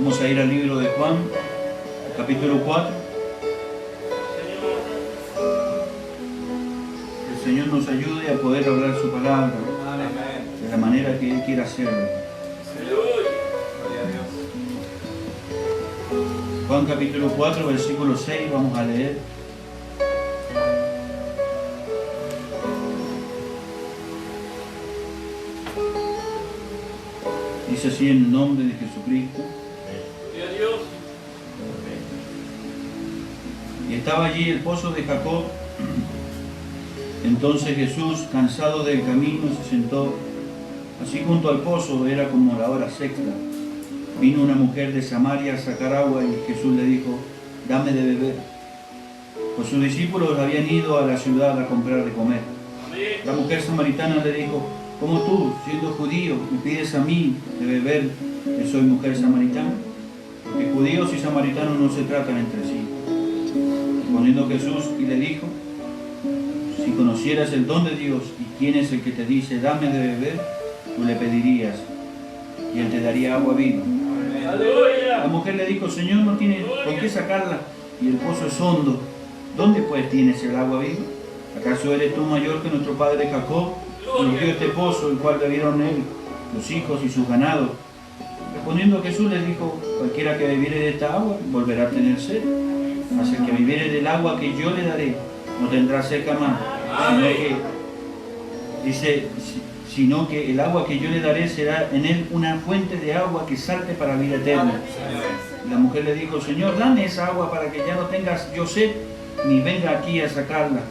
Vamos a ir al libro de Juan, capítulo 4. Que el Señor nos ayude a poder hablar su palabra de la manera que Él quiera hacerlo. Juan capítulo 4, versículo 6, vamos a leer. Dice así en el nombre de Jesucristo. Y estaba allí el pozo de Jacob. Entonces Jesús, cansado del camino, se sentó. Así junto al pozo, era como la hora sexta. Vino una mujer de Samaria a sacar agua y Jesús le dijo: dame de beber. Pues sus discípulos habían ido a la ciudad a comprar de comer. La mujer samaritana le dijo: ¿cómo tú, siendo judío, me pides a mí de beber, que soy mujer samaritana? Porque judíos y samaritanos no se tratan entre sí. Respondiendo Jesús y le dijo: si conocieras el don de Dios y quién es el que te dice dame de beber, tú le pedirías y él te daría agua viva. La mujer le dijo: Señor, no tiene con qué sacarla y el pozo es hondo. ¿Dónde pues tienes el agua viva? ¿Acaso eres tú mayor que nuestro padre Jacob, que nos dio este pozo, el cual bebieron él, sus hijos y sus ganados? Respondiendo Jesús les dijo: cualquiera que bebiere de esta agua volverá a tener sed, mas el que bebiere del agua que yo le daré no tendrá sed jamás, sino que el agua que yo le daré será en él una fuente de agua que salte para vida eterna. Y la mujer le dijo: Señor, dame esa agua para que ya no tengas yo sed, ni venga aquí a sacarla.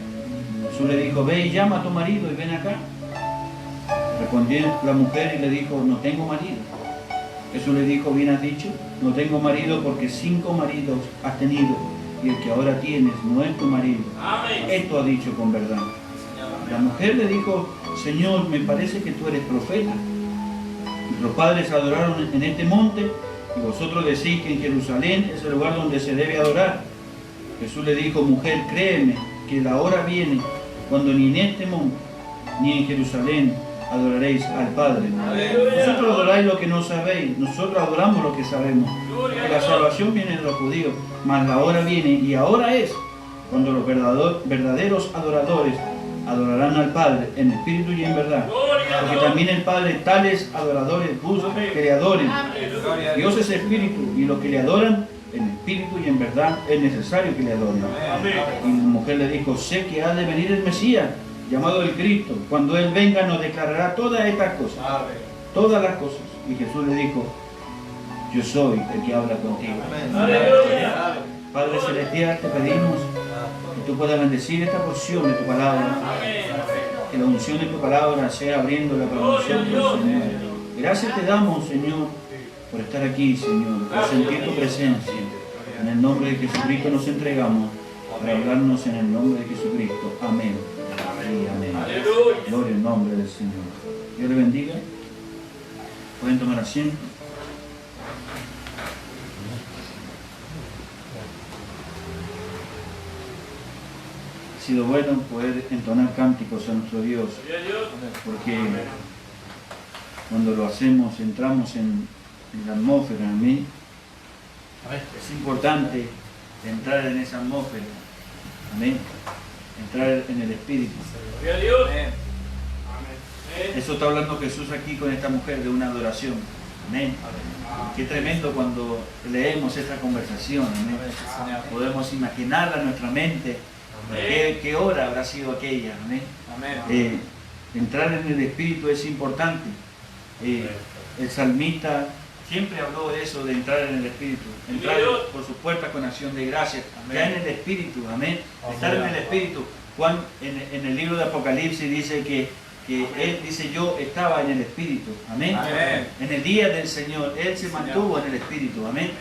Jesús le dijo: ve y llama a tu marido y ven acá. Respondió la mujer y le dijo: no tengo marido. Jesús le dijo: bien has dicho, no tengo marido, porque 5 maridos has tenido, y el que ahora tienes no es tu marido. Esto ha dicho con verdad. La mujer le dijo: Señor, me parece que tú eres profeta. Nuestros padres adoraron en este monte, y vosotros decís que en Jerusalén es el lugar donde se debe adorar. Jesús le dijo: mujer, créeme que la hora viene cuando ni en este monte ni en Jerusalén adoraréis al Padre. Vosotros adoráis lo que no sabéis, nosotros adoramos lo que sabemos, porque la salvación viene de los judíos, mas la hora viene, y ahora es, cuando los verdaderos adoradores adorarán al Padre en espíritu y en verdad, porque también el Padre tales adoradores busca que le adoren. Dios es espíritu, y los que le adoran en espíritu y en verdad es necesario que le adoren. Y la mujer le dijo: sé que ha de venir el Mesías, llamado el Cristo. Cuando Él venga nos declarará todas estas cosas, todas las cosas. Y Jesús le dijo: yo soy el que habla contigo. Padre Celestial, te pedimos que tú puedas bendecir esta porción de tu palabra, que la unción de tu palabra sea abriéndola para nosotros, Señor. Gracias te damos, Señor, por estar aquí, Señor, por sentir tu presencia. En el nombre de Jesucristo nos entregamos para hablarnos en el nombre de Jesucristo. Amén. Y amén. Gloria al nombre del Señor. Dios le bendiga. Pueden tomar asiento. Ha sido bueno poder entonar cánticos a nuestro Dios, porque cuando lo hacemos entramos en la atmósfera. A mí es importante entrar en esa atmósfera. Amén. Entrar en el Espíritu. Eso está hablando Jesús aquí con esta mujer de una adoración. Amén. Qué tremendo cuando leemos esta conversación. Amén. Podemos imaginarla en nuestra mente. ¿Qué hora habrá sido aquella? Amén. Entrar en el Espíritu es importante. El salmista siempre habló de eso, de entrar en el Espíritu. Entrar por sus puertas con acción de gracias. Ya en el Espíritu. Amén. Estar en el Espíritu. Juan en el libro de Apocalipsis dice que él dice: yo estaba en el Espíritu. Amén. En el día del Señor Él se mantuvo en el Espíritu. Amén.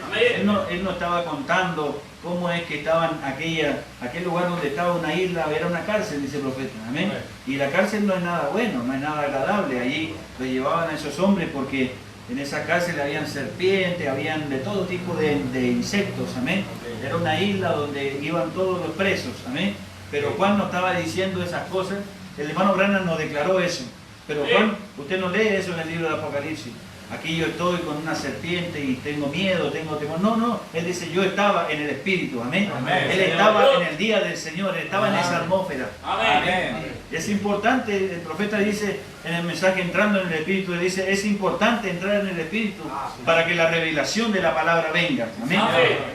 Él no estaba contando cómo es que estaban aquel lugar donde estaba una isla, era una cárcel, dice el profeta. Amén. Y la cárcel no es nada bueno, no es nada agradable. Allí lo llevaban a esos hombres porque en esa cárcel habían serpientes, habían de todo tipo de insectos. Amén. Era una isla donde iban todos los presos. Amén. Pero Juan no estaba diciendo esas cosas. El hermano Branham nos declaró eso. Pero Juan, usted no lee eso en el libro de Apocalipsis. aquí yo estoy con una serpiente y tengo miedo, tengo temor. No, no, él dice, yo estaba en el Espíritu, amén. Él estaba en el día del Señor, él estaba en esa atmósfera. Amén. Es importante, el profeta dice en el mensaje, entrando en el Espíritu, le dice, es importante entrar en el Espíritu para que la revelación de la palabra venga. Amén.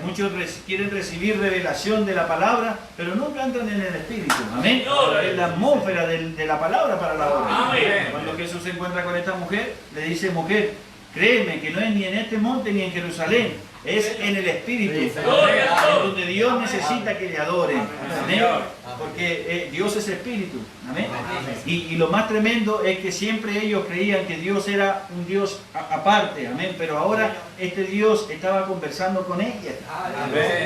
Muchos quieren recibir revelación de la palabra, pero nunca entran en el Espíritu. Amén. Es la atmósfera de la palabra para la obra. Cuando Jesús se encuentra con esta mujer, le dice, mujer, créeme que no es ni en este monte ni en Jerusalén, es en el Espíritu, es donde Dios necesita que le adoren. Amén. Porque Dios es Espíritu. Amén. Y lo más tremendo es que siempre ellos creían que Dios era un Dios aparte. Amén. Pero ahora este Dios estaba conversando con ella.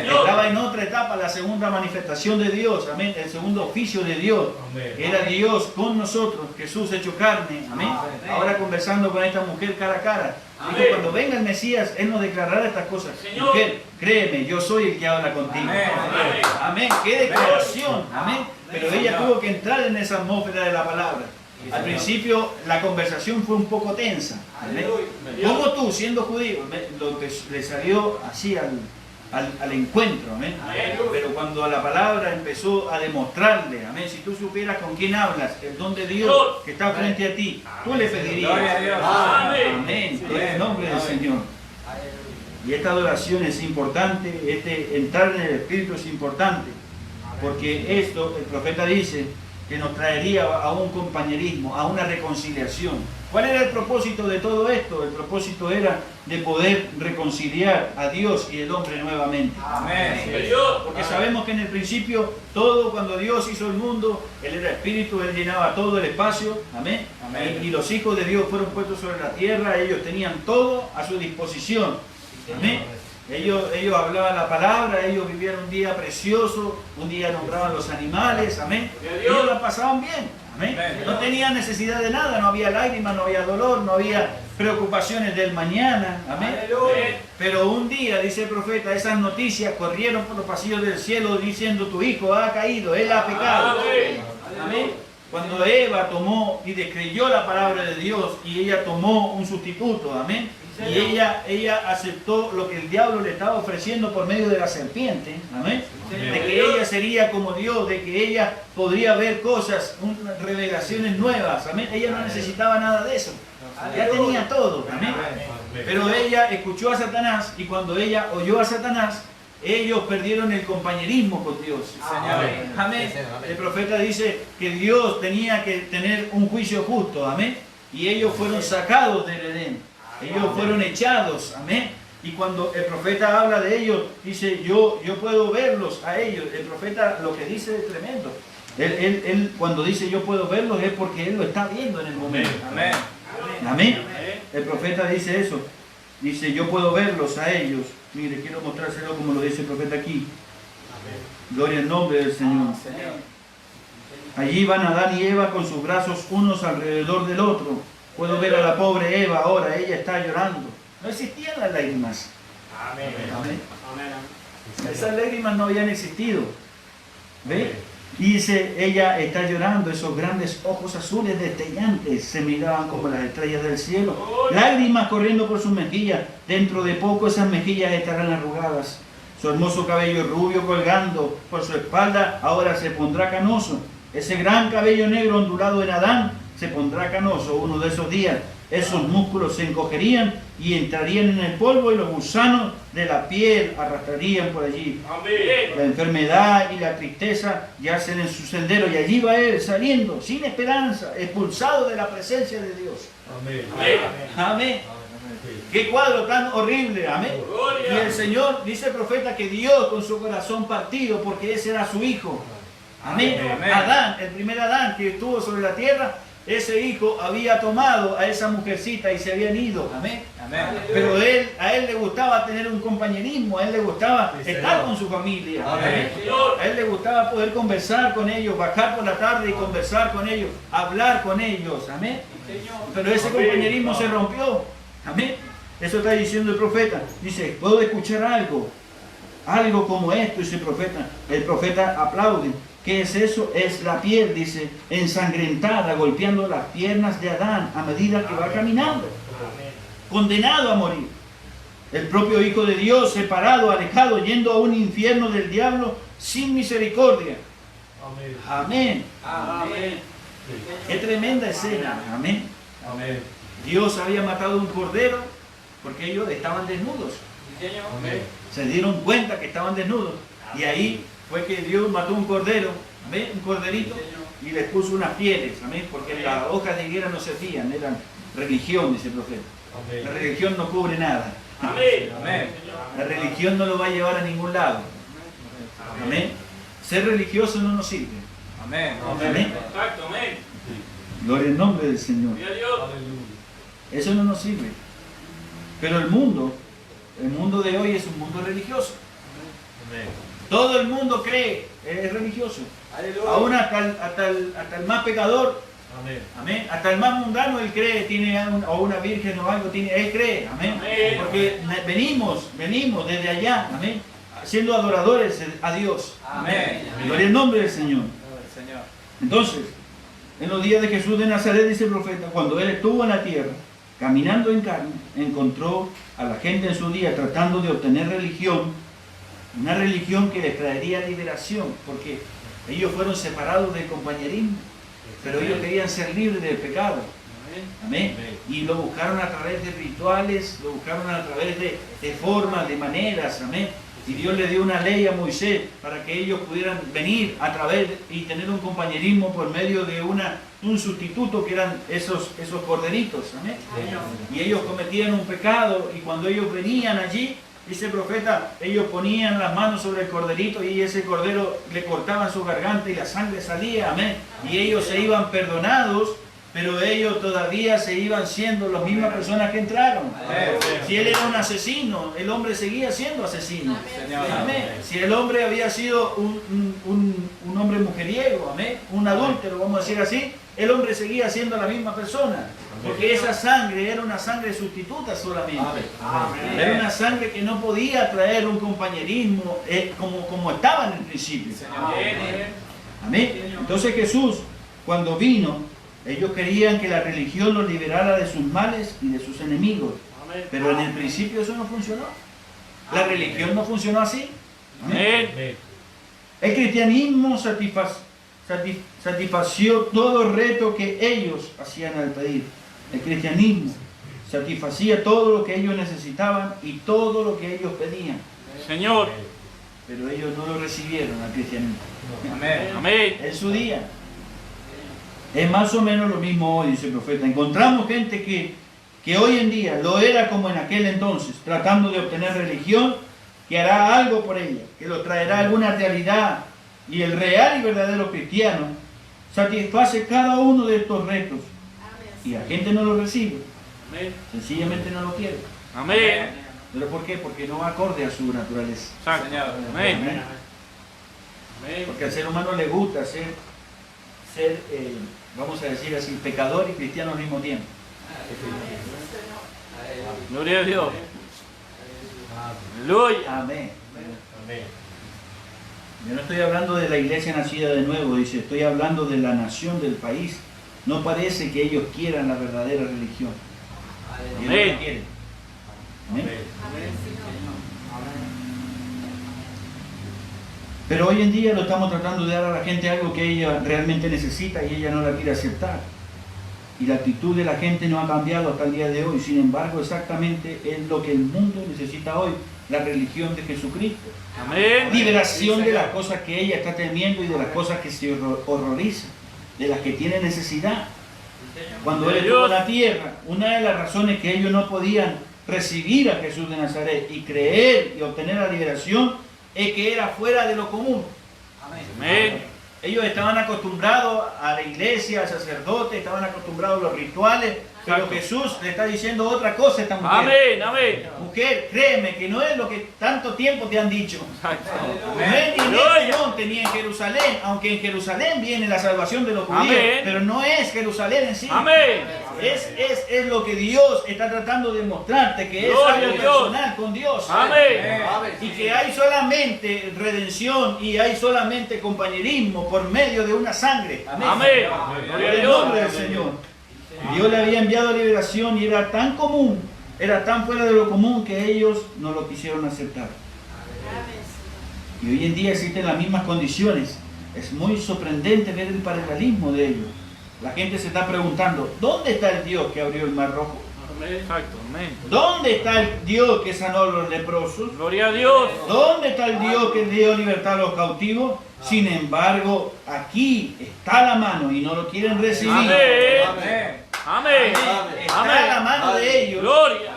Estaba en otra etapa, la segunda manifestación de Dios. Amén. El segundo oficio de Dios. Era Dios con nosotros, Jesús hecho carne. Amén. Ahora conversando con esta mujer cara a cara. Dijo, cuando venga el Mesías, Él nos declarará estas cosas. Mujer, créeme, yo soy el que habla contigo. Amén. Qué declaración. Amén. Pero ella tuvo que entrar en esa atmósfera de la palabra. Al principio la conversación fue un poco tensa. Amén. Como tú, siendo judío, lo que le salió así al encuentro. Amén. Pero cuando la palabra empezó a demostrarle, amén, si tú supieras con quién hablas, el don de Dios que está frente a ti, tú le pedirías. Amén. En el nombre del Señor. Y esta adoración es importante, entrar en el Espíritu es importante, porque esto, el profeta dice, que nos traería a un compañerismo, a una reconciliación. ¿Cuál era el propósito de todo esto? El propósito era de poder reconciliar a Dios y el hombre nuevamente. Amén. Porque sabemos que en el principio, todo cuando Dios hizo el mundo, Él era Espíritu, Él llenaba todo el espacio. Amén. Y los hijos de Dios fueron puestos sobre la tierra, ellos tenían todo a su disposición. Amén. Ellos hablaban la palabra, ellos vivían un día precioso, un día nombraban los animales, amén. Ellos la pasaban bien, amén. No tenían necesidad de nada, no había lágrimas, no había dolor, no había preocupaciones del mañana, amén. Pero un día, dice el profeta, esas noticias corrieron por los pasillos del cielo diciendo, tu hijo ha caído, él ha pecado. Amén. Cuando Eva tomó y descreyó la palabra de Dios y ella tomó un sustituto, amén. Y ella aceptó lo que el diablo le estaba ofreciendo por medio de la serpiente, amén. De que ella sería como Dios, de que ella podría ver cosas, revelaciones nuevas, amén. Ella no necesitaba nada de eso, ya tenía todo, amén. Pero ella escuchó a Satanás y cuando ella oyó a Satanás, ellos perdieron el compañerismo con Dios. Amén. El profeta dice que Dios tenía que tener un juicio justo, amén. Y ellos fueron sacados del Edén. Ellos fueron echados, amén. Y cuando el profeta habla de ellos, dice, yo puedo verlos a ellos. El profeta lo que dice es tremendo. Él cuando dice yo puedo verlos es porque él lo está viendo en el momento. Amén. Amén. El profeta dice eso. Dice, yo puedo verlos a ellos. Mire, quiero mostrárselo como lo dice el profeta aquí. Gloria al nombre del Señor. Allí van Adán y Eva con sus brazos unos alrededor del otro. Puedo ver a la pobre Eva ahora, ella está llorando. No existían las lágrimas. Amén. Amén. Esas lágrimas no habían existido. ¿Ve? Y dice, ella está llorando, esos grandes ojos azules destellantes se miraban como las estrellas del cielo. Lágrimas corriendo por sus mejillas. Dentro de poco esas mejillas estarán arrugadas. Su hermoso cabello rubio colgando por su espalda ahora se pondrá canoso. Ese gran cabello negro ondulado en Adán se pondrá canoso uno de esos días. Esos músculos se encogerían y entrarían en el polvo y los gusanos de la piel arrastrarían por allí. Amén. La enfermedad y la tristeza yacen en su sendero y allí va él saliendo sin esperanza, expulsado de la presencia de Dios. Amén. Amén. Amén. Qué cuadro tan horrible. Amén. Y el Señor, dice el profeta, que Dios con su corazón partido, porque ese era su hijo. Amén. Amén. Adán, el primer Adán que estuvo sobre la tierra, ese hijo había tomado a esa mujercita y se habían ido. Amén. Amén. Pero a él le gustaba tener un compañerismo, a él le gustaba estar con su familia. Amén. A él le gustaba poder conversar con ellos, bajar por la tarde y conversar con ellos, hablar con ellos. Amén. Pero ese compañerismo se rompió. Amén. Eso está diciendo el profeta. Dice, puedo escuchar algo como esto, dice el profeta. El profeta aplaude. ¿Qué es eso? Es la piel, dice, ensangrentada, golpeando las piernas de Adán a medida que va caminando. condenado a morir. El propio Hijo de Dios, separado, alejado, yendo a un infierno del diablo sin misericordia. Amén. Amén. Qué tremenda escena. Amén. Amén. Dios había matado un cordero porque ellos estaban desnudos. Amén. Se dieron cuenta que estaban desnudos. Y ahí fue que Dios mató un cordero, amén, un corderito, y les puso unas pieles, amén, porque las hojas de higuera no servían, eran religión, dice el profeta. La religión no cubre nada. Amén. Amén. La religión no lo va a llevar a ningún lado. Amén. Ser religioso no nos sirve. Amén. Amén. Exacto, amén. Gloria al nombre del Señor. Gloria a Dios. Eso no nos sirve. Pero el mundo de hoy es un mundo religioso. Todo el mundo cree, es religioso. Aún hasta el más pecador, amén, hasta el más mundano, él cree, tiene o una virgen o algo, él cree, amén. Porque venimos desde allá, amén, siendo adoradores a Dios. Amén. Gloria al nombre del Señor. Entonces, en los días de Jesús de Nazaret, dice el profeta, cuando él estuvo en la tierra, caminando en carne, encontró a la gente en su día tratando de obtener religión, una religión que les traería liberación, porque ellos fueron separados del compañerismo, pero ellos querían ser libres del pecado. Amén. Y lo buscaron a través de rituales, lo buscaron a través de formas, de maneras. Amén. Y Dios le dio una ley a Moisés para que ellos pudieran venir a través y tener un compañerismo por medio de un sustituto que eran esos corderitos. Amén. Y ellos cometían un pecado y cuando ellos venían allí, dice el profeta, ellos ponían las manos sobre el corderito y ese cordero le cortaban su garganta y la sangre salía. Amén. Y ellos se iban perdonados, pero ellos todavía se iban siendo las mismas personas que entraron. Si él era un asesino, el hombre seguía siendo asesino. Amén. Si el hombre había sido un hombre mujeriego, amén, un adúltero, vamos a decir así, el hombre seguía siendo la misma persona. Porque esa sangre era una sangre sustituta solamente. Era una sangre que no podía traer un compañerismo como estaba en el principio. Amén. Entonces Jesús, cuando vino, ellos querían que la religión los liberara de sus males y de sus enemigos. Pero en el principio eso no funcionó. La religión no funcionó así. Amén. El cristianismo satisfació todo reto que ellos hacían al pedir. El cristianismo satisfacía todo lo que ellos necesitaban y todo lo que ellos pedían. Señor. Pero ellos no lo recibieron al cristianismo. Amén. Amén. En su día. Es más o menos lo mismo hoy, dice el profeta. Encontramos gente que hoy en día lo era como en aquel entonces, tratando de obtener religión, que hará algo por ella, que los traerá alguna realidad. Y el real y verdadero cristiano satisface cada uno de estos retos. Y la gente no lo recibe. Sencillamente no lo quiere. Amén. ¿Pero por qué? Porque no va acorde a su naturaleza. Exacto. Amén. Amén. Porque al ser humano le gusta ser vamos a decir así, pecador y cristiano al mismo tiempo. Gloria a Dios. Aleluya. Amén. Yo no estoy hablando de la iglesia nacida de nuevo, dice, estoy hablando de la nación, del país. No parece que ellos quieran la verdadera religión. Ellos no la quieren. Amén. Pero hoy en día lo estamos tratando de dar a la gente algo que ella realmente necesita y ella no la quiere aceptar. Y la actitud de la gente no ha cambiado hasta el día de hoy. Sin embargo, exactamente es lo que el mundo necesita hoy. La religión de Jesucristo. Amén. Liberación de las cosas que ella está temiendo y de las cosas que se horroriza, de las que tiene necesidad. Cuando él estuvo en la tierra, una de las razones que ellos no podían recibir a Jesús de Nazaret y creer y obtener la liberación es que era fuera de lo común. Amén. Ellos estaban acostumbrados a la iglesia, al sacerdote, estaban acostumbrados a los rituales, pero Jesús le está diciendo otra cosa a esta mujer. Amén, amén. Mujer, créeme que no es lo que tanto tiempo te han dicho. Amén. Ni en este monte ni en Jerusalén, aunque en Jerusalén viene la salvación de los judíos, Amén. pero no es Jerusalén en sí. Amén. Es lo que Dios está tratando de mostrarte, que es Gloria algo a Dios. personal con Dios. Amén. Y que hay solamente redención y hay solamente compañerismo por medio de una sangre. Amén. En Gloria a el Dios. nombre del Señor. Dios le había enviado liberación y era tan común era tan fuera de lo común que ellos no lo quisieron aceptar. Y hoy en día existen las mismas condiciones. Es muy sorprendente ver el paralelismo de ellos. La gente se está preguntando, ¿dónde está el Dios que abrió el Mar Rojo? Exacto, amén. ¿Dónde está el Dios que sanó a los leprosos? Gloria a Dios. ¿Dónde está el Dios que dio libertad a los cautivos? Sin embargo, aquí está la mano y no lo quieren recibir. Amén. Amén. Está la mano de ellos Gloria.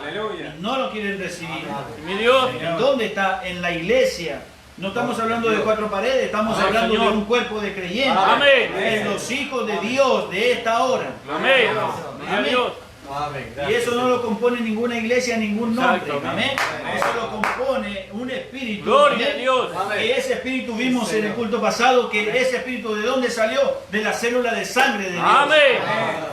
y no lo quieren recibir. Mi Dios. ¿Dónde está? En la iglesia. No estamos hablando de cuatro paredes, estamos Amén, hablando Señor. de un cuerpo de creyentes. Amén. De los hijos de Dios de esta hora. Amén. Gloria a Dios. Y eso no lo compone ninguna iglesia, ningún nombre. Exacto. Amén. Eso lo compone un espíritu. Gloria Amén. a Dios. Que ese espíritu vimos en el culto pasado, que ese espíritu ¿de dónde salió? De la célula de sangre de Dios. Amén.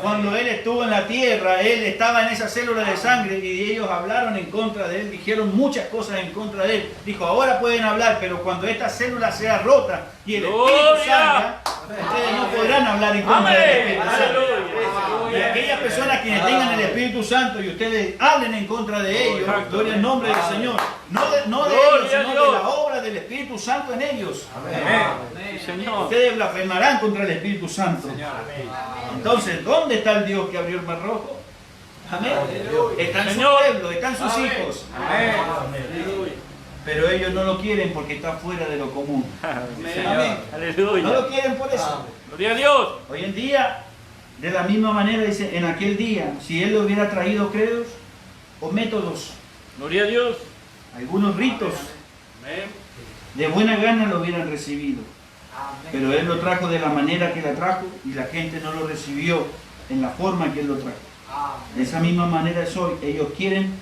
Cuando Él estuvo en la tierra, Él estaba en esa célula de sangre y ellos hablaron en contra de Él, dijeron muchas cosas en contra de Él. Dijo, ahora pueden hablar, pero cuando esta célula sea rota y el Espíritu Gloria. salga, ustedes no podrán hablar en contra del Amén. Espíritu Santo. Y Aleluya. aquellas personas quienes tengan el Espíritu Santo y ustedes hablen en contra de ellos, Exacto. gloria al nombre del Señor. No de Gloria ellos, a sino Dios. de la obra del Espíritu Santo en ellos. Amén. Señor. Ustedes blasfemarán contra el Espíritu Santo. Entonces, ¿dónde está el Dios que abrió el Mar Rojo? Amén. Está en su Señor. pueblo, están sus hijos. Pero ellos no lo quieren porque está fuera de lo común. Amén. No Aleluya. lo quieren por eso. Gloria a Dios. Hoy en día, de la misma manera, dice, en aquel día, si Él le hubiera traído credos o métodos, Gloria a Dios. algunos ritos, Amén. de buena gana lo hubieran recibido. Pero Él lo trajo de la manera que la trajo y la gente no lo recibió en la forma que Él lo trajo. De esa misma manera es hoy. Ellos quieren,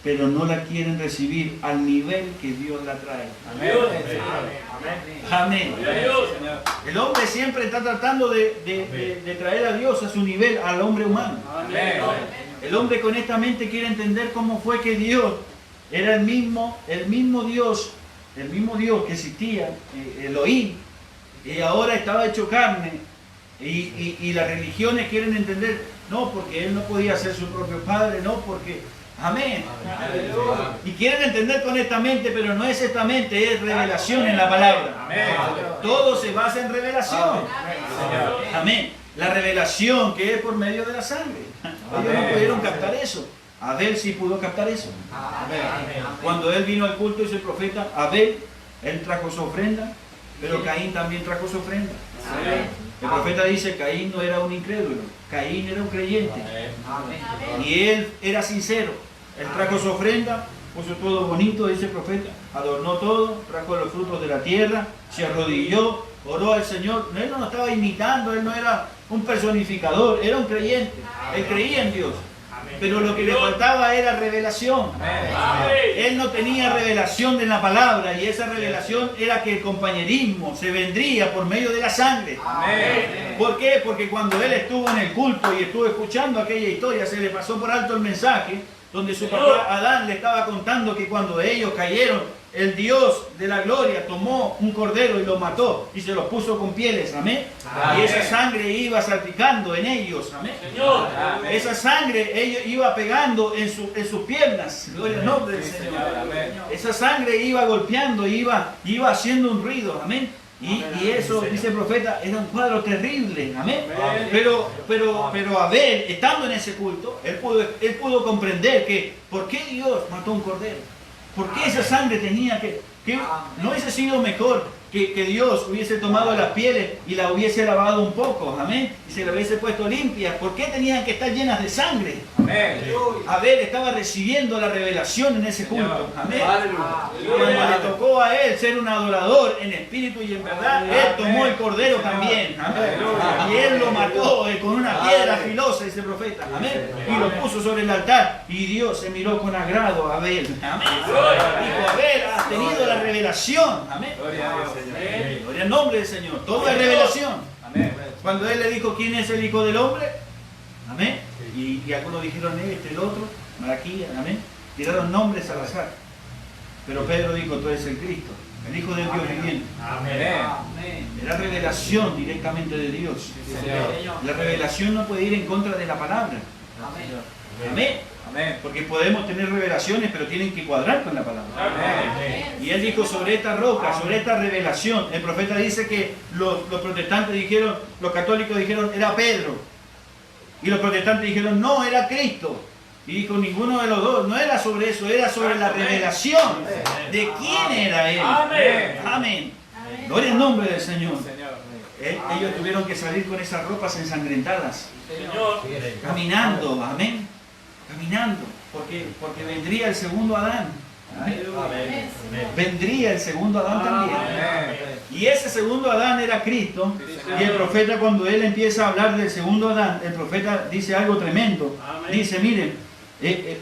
pero no la quieren recibir al nivel que Dios la trae. Amén. Gloria a Dios. El hombre siempre está tratando de traer a Dios a su nivel, al hombre humano. Amén. El hombre con esta mente quiere entender cómo fue que Dios era el mismo Dios que existía, Elohim, y ahora estaba hecho carne. Y las religiones quieren entender, no, porque Él no podía ser su propio padre, no, porque... Amén. Y quieren entender con esta mente, pero no es esta mente, es revelación en la palabra. Todo se basa en revelación. Amén. La revelación que es por medio de la sangre. Ellos no pudieron captar eso. Abel sí pudo captar eso. Cuando él vino al culto y ese profeta, Abel, él trajo su ofrenda, pero Caín también trajo su ofrenda. El profeta dice, Caín no era un incrédulo, Caín era un creyente. Y él era sincero. Él trajo su ofrenda, puso todo bonito, dice el profeta, adornó todo, trajo los frutos de la tierra, se arrodilló, oró al Señor. Él no lo estaba imitando, él no era un personificador, era un creyente. Él creía en Dios. Pero lo que le faltaba era revelación. Él no tenía revelación de la palabra y esa revelación era que el compañerismo se vendría por medio de la sangre. ¿Por qué? Porque cuando él estuvo en el culto y estuvo escuchando aquella historia, se le pasó por alto el mensaje donde su papá Adán le estaba contando que cuando ellos cayeron, el Dios de la gloria tomó un cordero y lo mató y se lo puso con pieles, amén. Y esa sangre iba salpicando en ellos, amén. Señor. Esa sangre ellos iba pegando en sus piernas, gloria al nombre del Señor. Esa sangre iba golpeando, iba haciendo un ruido, amén. Y eso, dice el profeta, era un cuadro terrible, amén. Pero Abel, estando en ese culto, él pudo comprender que ¿por qué Dios mató un cordero? ¿Por qué esa sangre tenía que no hubiese sido mejor que Dios hubiese tomado las pieles y la hubiese lavado un poco, amén? Y se la hubiese puesto limpia? ¿Por qué tenían que estar llenas de sangre? Abel estaba recibiendo la revelación en ese culto, amén. Cuando le tocó a él ser un adorador en espíritu y en verdad, él tomó el cordero también, amén. Y él lo mató con una piedra filosa, dice el profeta, amén. Y lo puso sobre el altar y Dios se miró con agrado a Abel, amén. Dijo, Abel, has tenido la revelación, amén. Gloria al nombre del Señor. Todo es revelación. Cuando él le dijo quién es el Hijo del Hombre, amén. Y algunos dijeron el otro, Malaquías, amén. Tiraron nombres al azar. Pero Pedro dijo, tú eres el Cristo, el Hijo de Dios viviente. Era revelación directamente de Dios. La revelación no puede ir en contra de la palabra. Amén. Amén. Porque podemos tener revelaciones, pero tienen que cuadrar con la palabra. Amén. Y él dijo sobre esta roca, sobre esta revelación. El profeta dice que los protestantes dijeron, los católicos dijeron, era Pedro. Y los protestantes dijeron, no, era Cristo. Y dijo, ninguno de los dos, no era sobre eso, era sobre la revelación de quién era él. Amén. Amén. Gloria al nombre del Señor. Señor. Ellos tuvieron que salir con esas ropas ensangrentadas, Señor. caminando, amén, caminando, porque vendría el segundo Adán. Amén. Vendría el segundo Adán también. Amén. Y ese segundo Adán era Cristo. Y el profeta, cuando él empieza a hablar del segundo Adán, el profeta dice algo tremendo. Amén. Dice, miren,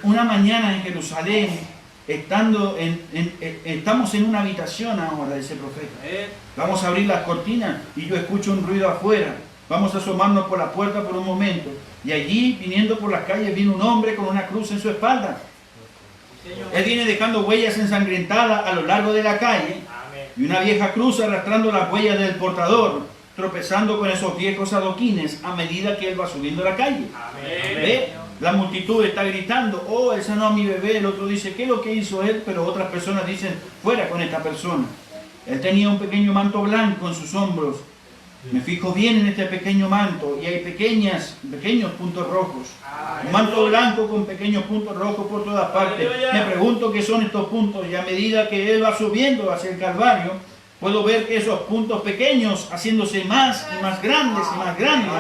una mañana en Jerusalén, estamos en una habitación ahora, dice el profeta. Vamos a abrir las cortinas y yo escucho un ruido afuera. Vamos a asomarnos por la puerta por un momento. Y allí, viniendo por las calles, viene un hombre con una cruz en su espalda. Él viene dejando huellas ensangrentadas a lo largo de la calle. Y una vieja cruz arrastrando las huellas del portador, tropezando con esos viejos adoquines a medida que él va subiendo la calle. ¿Ve? La multitud está gritando, oh, ese no es mi bebé. El otro dice, ¿qué es lo que hizo él? Pero otras personas dicen, fuera con esta persona. Él tenía un pequeño manto blanco en sus hombros. Me fijo bien en este pequeño manto y hay pequeños puntos rojos. Un manto blanco con pequeños puntos rojos por todas partes. Me pregunto qué son estos puntos y a medida que él va subiendo hacia el Calvario, puedo ver que esos puntos pequeños haciéndose más y más grandes y más grandes.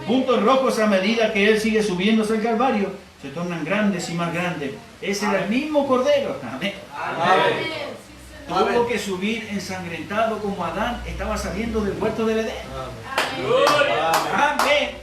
Puntos rojos a medida que él sigue subiendo hacia el Calvario, se tornan grandes y más grandes. Ese era el mismo Cordero. Amén. Tuvo que subir ensangrentado como Adán estaba saliendo del huerto del Edén. Amén.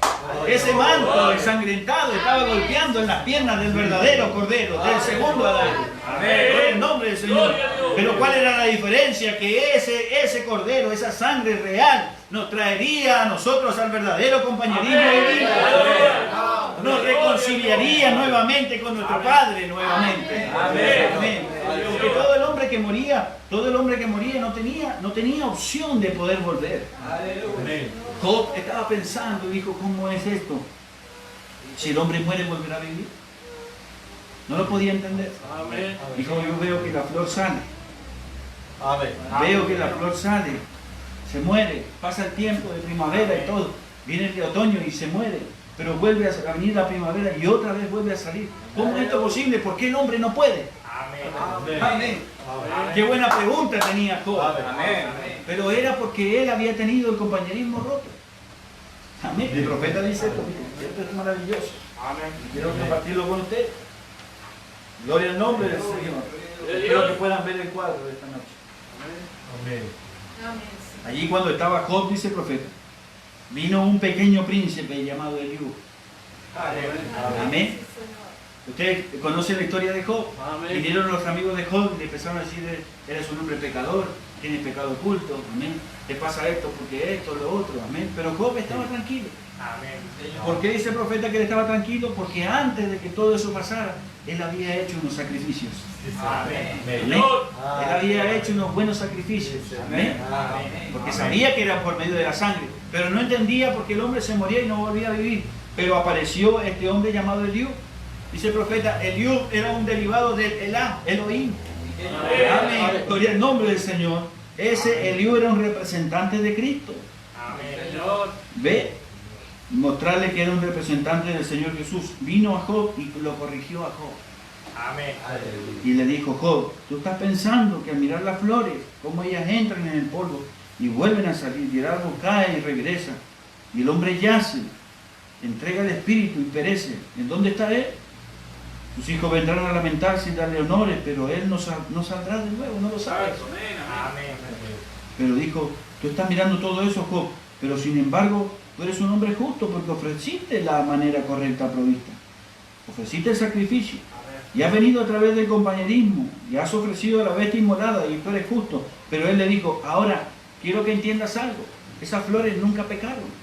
Ese manto ensangrentado estaba golpeando en las piernas del verdadero Cordero, del segundo Adán. Amén. En el nombre del Señor. Pero ¿cuál era la diferencia? Que ese Cordero, esa sangre real, nos traería a nosotros al verdadero compañerismo de vida. Nos reconciliaría nuevamente con nuestro Padre nuevamente. Amén. Porque todo el hombre que moría no tenía opción de poder volver. Job estaba pensando y dijo, ¿cómo es esto? Si el hombre muere, ¿volverá a vivir? No lo podía entender. Dijo, yo veo que la flor sale. Veo que la flor sale, se muere, pasa el tiempo de primavera y todo, viene el de otoño y se muere, pero vuelve a venir la primavera y otra vez vuelve a salir. ¿Cómo es esto posible? ¿Por qué el hombre no puede? Amén. Qué buena pregunta tenía Job. Pero era porque él había tenido el compañerismo roto. Amén. El profeta dice esto, esto es maravilloso. Quiero compartirlo con ustedes. Gloria al nombre del Señor. Espero que puedan ver el cuadro de esta noche. Allí cuando estaba Job, dice el profeta, vino un pequeño príncipe llamado Eliú. Amén. Ustedes conocen la historia de Job. Vinieron los amigos de Job y le empezaron a decir, eres un hombre pecador, tienes pecado oculto, amén. Te pasa esto porque esto, lo otro, amén. Pero Job estaba tranquilo. ¿Por qué dice el profeta que él estaba tranquilo? Porque antes de que todo eso pasara, él había hecho unos sacrificios. Amén. Él había hecho unos buenos sacrificios. Amén. Porque sabía que era por medio de la sangre, pero no entendía por qué el hombre se moría y no volvía a vivir. Pero apareció este hombre llamado Eliú. Dice el profeta, Eliú era un derivado del Elohim. Amén. Gloria al nombre del Señor. Ese Eliú era un representante de Cristo. Ve, mostrarle que era un representante del Señor Jesús. Vino a Job y lo corrigió a Job. Amén. Y le dijo, Job, tú estás pensando que al mirar las flores, como ellas entran en el polvo y vuelven a salir, y el árbol cae y regresa, y el hombre yace, entrega el espíritu y perece. ¿En dónde está él? Sus hijos vendrán a lamentarse y darle honores, pero él no saldrá de nuevo, no lo sabes. Amén. Pero dijo, tú estás mirando todo eso, Job, pero sin embargo, tú eres un hombre justo porque ofreciste la manera correcta provista. Ofreciste el sacrificio. Y has venido a través del compañerismo. Y has ofrecido la bestia inmolada y tú eres justo. Pero él le dijo, ahora quiero que entiendas algo. Esas flores nunca pecaron.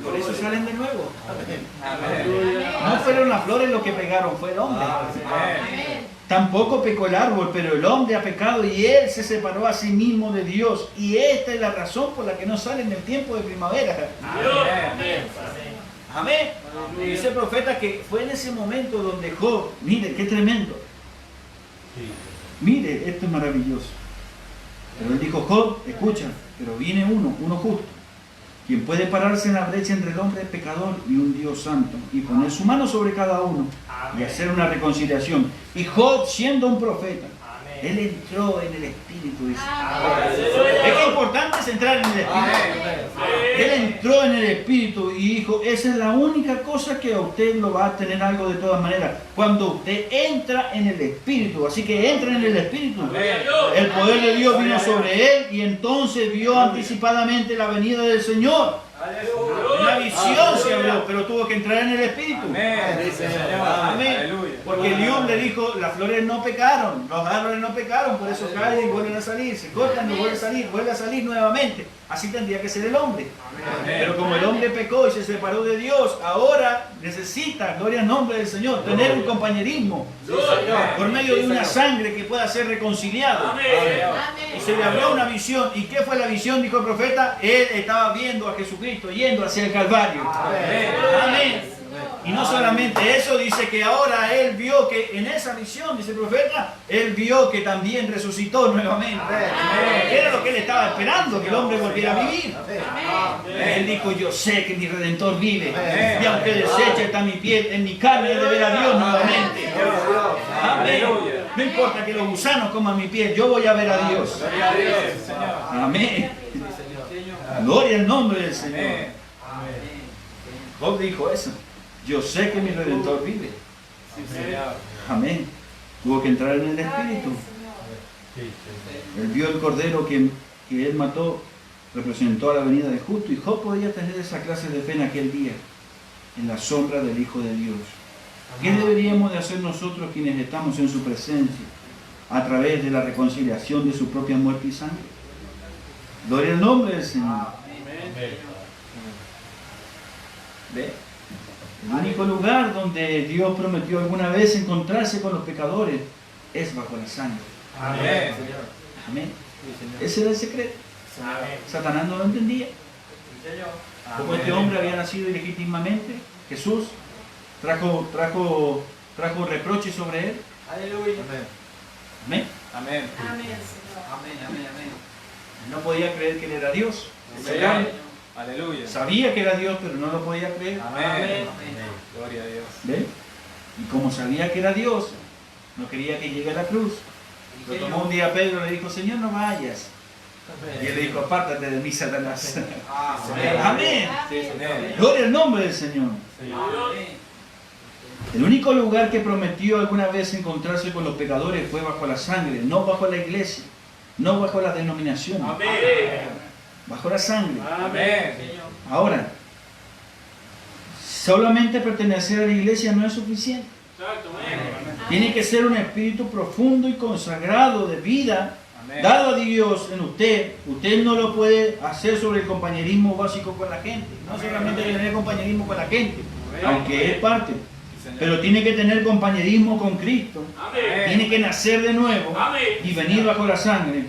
Por eso salen de nuevo. No fueron las flores los que pecaron, fue el hombre. Tampoco pecó el árbol, pero el hombre ha pecado y él se separó a sí mismo de Dios. Y esta es la razón por la que no sale en el tiempo de primavera. Amén. Dice el profeta que fue en ese momento donde Job, mire, qué tremendo. Mire, esto es maravilloso. Pero él dijo, Job, escucha, pero viene uno justo, quien puede pararse en la brecha entre el hombre pecador y un Dios santo, y poner su mano sobre cada uno, y hacer una reconciliación. Y Job, siendo un profeta, él entró en el Espíritu. Dice. Es que importante es entrar en el Espíritu. Él entró en el Espíritu y dijo, esa es la única cosa que a usted lo va a tener algo de todas maneras, cuando usted entra en el Espíritu. Así que entra en el Espíritu. El poder de Dios vino sobre él y entonces vio anticipadamente la venida del Señor. Una visión se abrió, pero tuvo que entrar en el Espíritu. Amén. Porque Dios le dijo, las flores no pecaron, los árboles no pecaron, por eso caen y vuelven a salir, se cortan y vuelven a salir nuevamente. Así tendría que ser el hombre. Pero como el hombre pecó y se separó de Dios, ahora necesita, gloria al nombre del Señor, tener un compañerismo por medio de una sangre que pueda ser reconciliada. Y se le abrió una visión. ¿Y qué fue la visión? Dijo el profeta. Él estaba viendo a Jesucristo yendo hacia el Calvario. Amén. Y no solamente eso, dice que ahora él vio que en esa visión, dice el profeta, él vio que también resucitó nuevamente. Era lo que él estaba esperando, que el hombre volviera a vivir. Él dijo, yo sé que mi Redentor vive, y aunque deshecha está mi piel, en mi carne he de ver a Dios nuevamente. Amén. No importa que los gusanos coman mi piel, yo voy a ver a Dios. Amén. Gloria al nombre del Señor. Job dijo eso. Yo sé que mi Redentor vive. Amén. Tuvo que entrar en el Espíritu. Él vio el cordero que él mató, representó a la venida del justo, y Job podía tener esa clase de fe en aquel día, en la sombra del Hijo de Dios. ¿Qué deberíamos de hacer nosotros quienes estamos en su presencia a través de la reconciliación de su propia muerte y sangre? Gloria al nombre del Señor. ¿Ve? El único lugar donde Dios prometió alguna vez encontrarse con los pecadores es bajo la sangre. Amén. Amén. Ese era el secreto. Satanás no lo entendía. Como este hombre había nacido ilegítimamente, Jesús trajo reproche sobre él. Aleluya. Amén. Amén. Amén. Él no podía creer que él era Dios. Aleluya. Sabía que era Dios, pero no lo podía creer. Amén. Gloria a Dios. ¿Ve? Y como sabía que era Dios, no quería que llegue a la cruz. Lo tomó un día a Pedro y le dijo, Señor, no vayas. Y él le dijo, apártate de mí, Satanás. Amén. Gloria al nombre del Señor. El único lugar que prometió alguna vez encontrarse con los pecadores fue bajo la sangre, no bajo la iglesia, no bajo la denominación. Bajo la sangre. Amén. Ahora, solamente pertenecer a la iglesia no es suficiente. Tiene que ser un espíritu profundo y consagrado de vida dado a Dios en usted. Usted no lo puede hacer sobre el compañerismo básico con la gente. No solamente tener compañerismo con la gente, aunque es parte. Pero tiene que tener compañerismo con Cristo. Tiene que nacer de nuevo y venir bajo la sangre.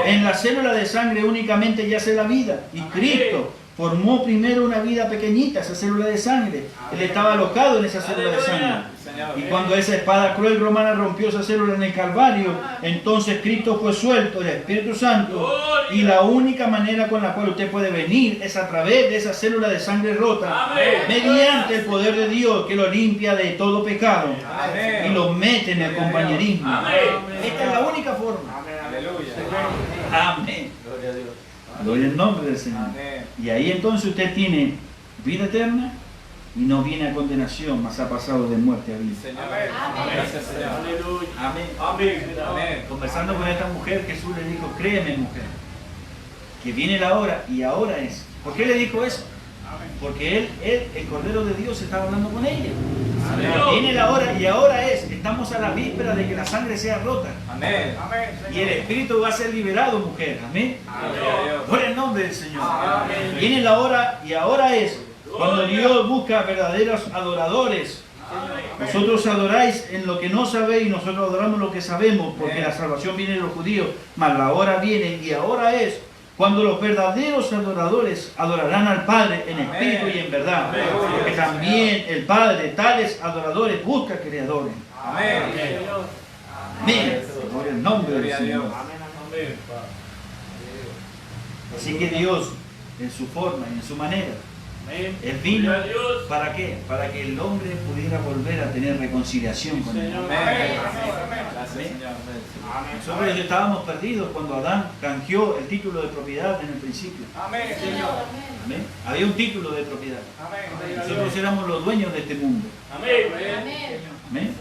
En la célula de sangre únicamente yace la vida. Y Cristo formó primero una vida pequeñita, esa célula de sangre. Él estaba alojado en esa célula de sangre. Y cuando esa espada cruel romana rompió esa célula en el Calvario, entonces Cristo fue suelto, el Espíritu Santo. Y la única manera con la cual usted puede venir es a través de esa célula de sangre rota, mediante el poder de Dios que lo limpia de todo pecado y lo mete en el compañerismo. Esta es la única forma. Amén. Gloria al nombre del Señor. Y ahí entonces usted tiene vida eterna y no viene a condenación, mas ha pasado de muerte a vida. Amén. Conversando con esta mujer, Jesús le dijo, créeme mujer, que viene la hora y ahora es. ¿Por qué le dijo eso? Porque él, el Cordero de Dios, estaba hablando con ella. Viene la hora y ahora es. Estamos a la víspera de que la sangre sea rota. Amén. Y el Espíritu va a ser liberado, mujer. Amén. Por el nombre del Señor. Viene la hora y ahora es. Cuando Dios busca verdaderos adoradores. Vosotros adoráis en lo que no sabéis y nosotros adoramos lo que sabemos, porque la salvación viene de los judíos. Mas la hora viene y ahora es cuando los verdaderos adoradores adorarán al Padre en Amén. espíritu y en verdad. Amén. Porque también el Padre, tales adoradores, busca que le adoren. Amén. Amén. Gloria al nombre del Gloria a Señor. Dios. Amén. Así que Dios, en su forma y en su manera, Amén. Él vino, Gloria a Dios. ¿para qué? Para que el hombre pudiera volver a tener reconciliación con Él. Señor. Amén. Gracias, Señor. Nosotros estábamos perdidos cuando Adán canjeó el título de propiedad en el principio. Amén, Señor. Amén. Había un título de propiedad. Amén. Nosotros éramos los dueños de este mundo. Amén. Amén.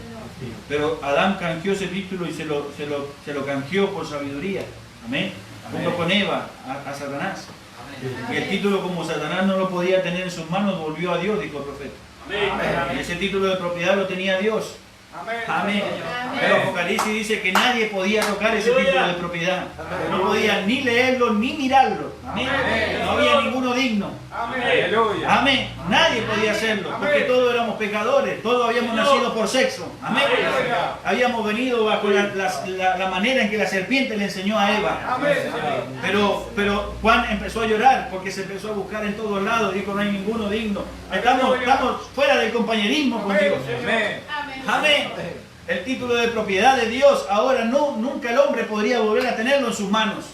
Pero Adán canjeó ese título y se lo canjeó por sabiduría. Amén. Amén. Junto con Eva a Satanás. Y el título, como Satanás no lo podía tener en sus manos, volvió a Dios, dijo el profeta. Amén. Y ese título de propiedad lo tenía Dios. Amén. Pero Apocalipsis dice que nadie podía tocar ese título de propiedad. No podía ni leerlo ni mirarlo. Amén. No había ninguno digno. Aleluya. Amén. Nadie podía hacerlo, porque todos éramos pecadores, todos habíamos nacido por sexo. Amén. Habíamos venido bajo la manera en que la serpiente le enseñó a Eva. Pero Juan empezó a llorar porque se empezó a buscar en todos lados. Dijo, no hay ninguno digno. Estamos fuera del compañerismo con Dios. Amén. Amén. El título de propiedad de Dios ahora nunca el hombre podría volver a tenerlo en sus manos.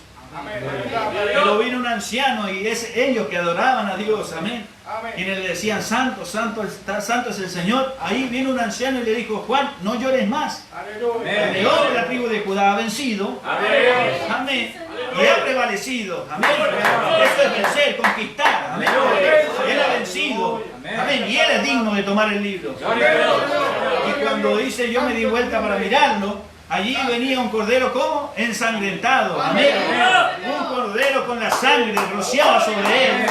Pero vino un anciano y es ellos que adoraban a Dios, amén. Y le decían, santo, santo, santo es el Señor. Ahí vino un anciano y le dijo, Juan, no llores más. El león de la tribu de Judá ha vencido. Amén. Y ha prevalecido. Amén. Eso es vencer, conquistar. Amén. Él ha vencido. Amén. Y él es digno de tomar el libro. Y cuando dice, yo me di vuelta para mirarlo, allí venía un cordero como ensangrentado. Amén. Un cordero con la sangre rociada sobre él.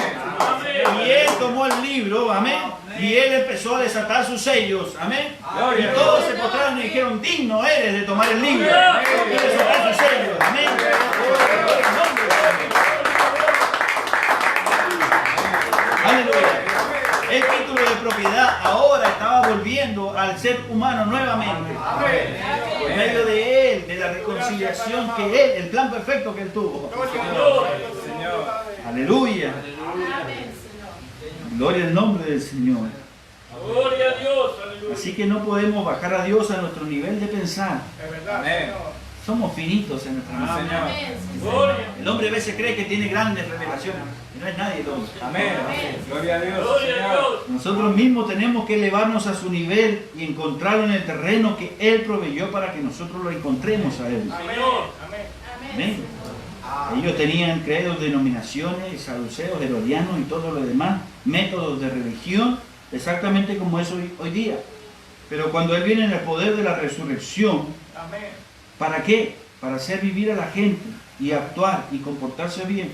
Y él tomó el libro. Amén. Y él empezó a desatar sus sellos. Amén. Y todos se postraron y dijeron, digno eres de tomar el libro y desatar sus sellos. Amén. Aleluya. El título de propiedad ahora estaba volviendo al ser humano nuevamente. Por medio de él, de la reconciliación que él, el plan perfecto que él tuvo. Señor. Aleluya. Gloria al nombre del Señor. Gloria a Dios. Aleluya. Así que no podemos bajar a Dios a nuestro nivel de pensar. Amén. Somos finitos en nuestra mente. Señor. Gloria. El hombre a veces cree que tiene grandes revelaciones. Y no es nadie el hombre. Amén. Gloria a Dios. Gloria a Señor. Dios. Nosotros mismos tenemos que elevarnos a su nivel y encontrarlo en el terreno que Él proveyó para que nosotros lo encontremos a Él. Señor. Amén. Ellos tenían credos, denominaciones, saduceos, herodianos y todo lo demás, métodos de religión, exactamente como es hoy día. Pero cuando Él viene en el poder de la resurrección, ¿para qué? Para hacer vivir a la gente y actuar y comportarse bien,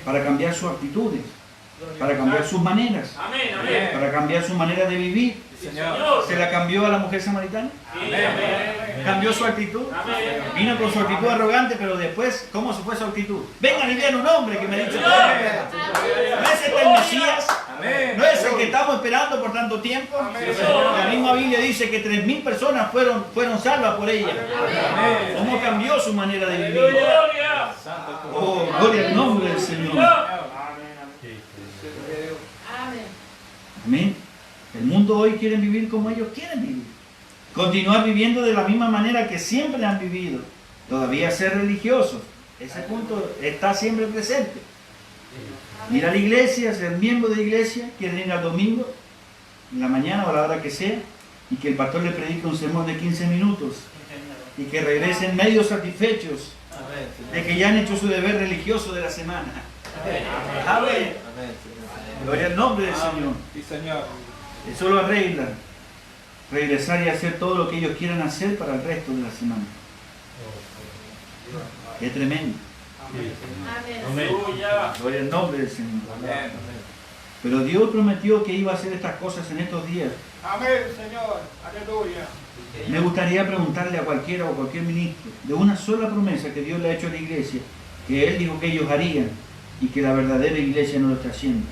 para cambiar sus actitudes, para cambiar sus maneras, Amén. Amén. para cambiar su manera de vivir. Señor. ¿Se la cambió a la mujer samaritana? ¿Cambió su actitud? Vino con su actitud arrogante, pero después, ¿cómo se fue su actitud? Vengan y vean un hombre que me ha dicho, ¿no es este el Mesías? Amén. ¿No es el que estamos esperando por tanto tiempo? La misma Biblia dice que 3.000 personas fueron salvas por ella. ¿Cómo cambió su manera de vivir? Gloria. Oh, gloria al nombre del Señor. Amén. El mundo hoy quiere vivir como ellos quieren vivir. Continuar viviendo de la misma manera que siempre han vivido. Todavía ser religiosos. Ese punto está siempre presente. Ir a la iglesia, ser miembro de la iglesia, quieren ir al domingo, en la mañana o a la hora que sea, y que el pastor le predique un sermón de 15 minutos. Y que regresen medio satisfechos de que ya han hecho su deber religioso de la semana. Amén. Gloria al nombre del Señor. Sí, Señor. Eso lo arreglan. Regresar y hacer todo lo que ellos quieran hacer para el resto de la semana. Qué tremendo. Aleluya. Gloria al nombre del Señor. Amén. Pero Dios prometió que iba a hacer estas cosas en estos días. Amén, Señor. Aleluya. Me gustaría preguntarle a cualquiera o cualquier ministro de una sola promesa que Dios le ha hecho a la iglesia, que Él dijo que ellos harían y que la verdadera iglesia no lo está haciendo.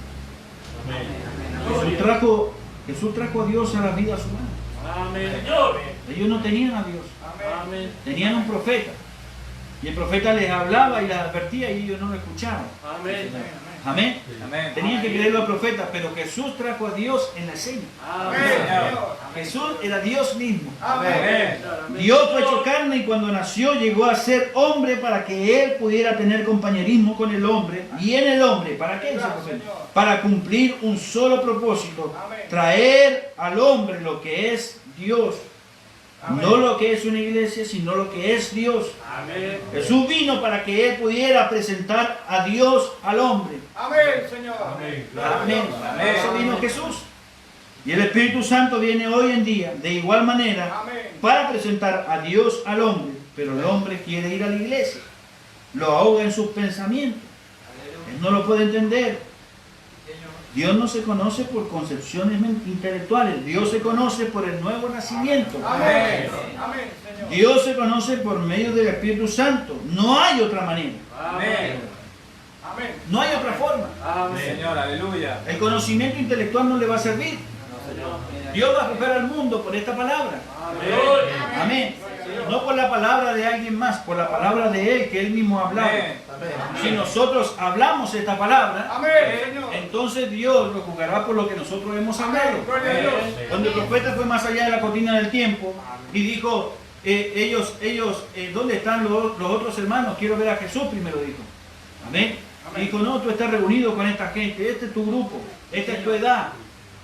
Jesús trajo a Dios a las vidas humanas. Amén. Señor. Ellos no tenían a Dios, Amén. tenían un profeta. Y el profeta les hablaba y les advertía y ellos no lo escuchaban. Amén. Amén. Amén. Tenían que creerlo al profeta, pero Jesús trajo a Dios en la escena. Amén, Amén. Señor. Jesús era Dios mismo. Amén. Dios fue hecho carne y cuando nació llegó a ser hombre para que Él pudiera tener compañerismo con el hombre. Y en el hombre, ¿para qué? Dice el profeta? Para cumplir un solo propósito, traer al hombre lo que es Dios. No lo que es una iglesia, sino lo que es Dios. Amén. Jesús vino para que Él pudiera presentar a Dios al hombre. Amén, Señor. Amén. Amén. Para eso vino Jesús. Y el Espíritu Santo viene hoy en día de igual manera Amén. para presentar a Dios al hombre. Pero el hombre quiere ir a la iglesia. Lo ahoga en sus pensamientos. Él no lo puede entender. Dios no se conoce por concepciones intelectuales. Dios se conoce por el nuevo nacimiento. Amén. Amén, Señor. Dios se conoce por medio del Espíritu Santo. No hay otra manera. Amén. Amén. No hay otra forma. Amén. Señor, aleluya. El conocimiento intelectual no le va a servir. Dios va a juzgar al mundo por esta palabra. Amén. Amén. No por la palabra de alguien más, por la palabra de Él que Él mismo ha hablado. Amén. Si nosotros hablamos esta palabra, Amén, Señor. entonces Dios lo juzgará por lo que nosotros hemos hablado. Gloria a Dios. Cuando el profeta fue más allá de la cortina del tiempo y dijo, ¿dónde están los otros hermanos? Quiero ver a Jesús primero, dijo. Amén. Y dijo, no, tú estás reunido con esta gente, este es tu grupo, esta es tu edad.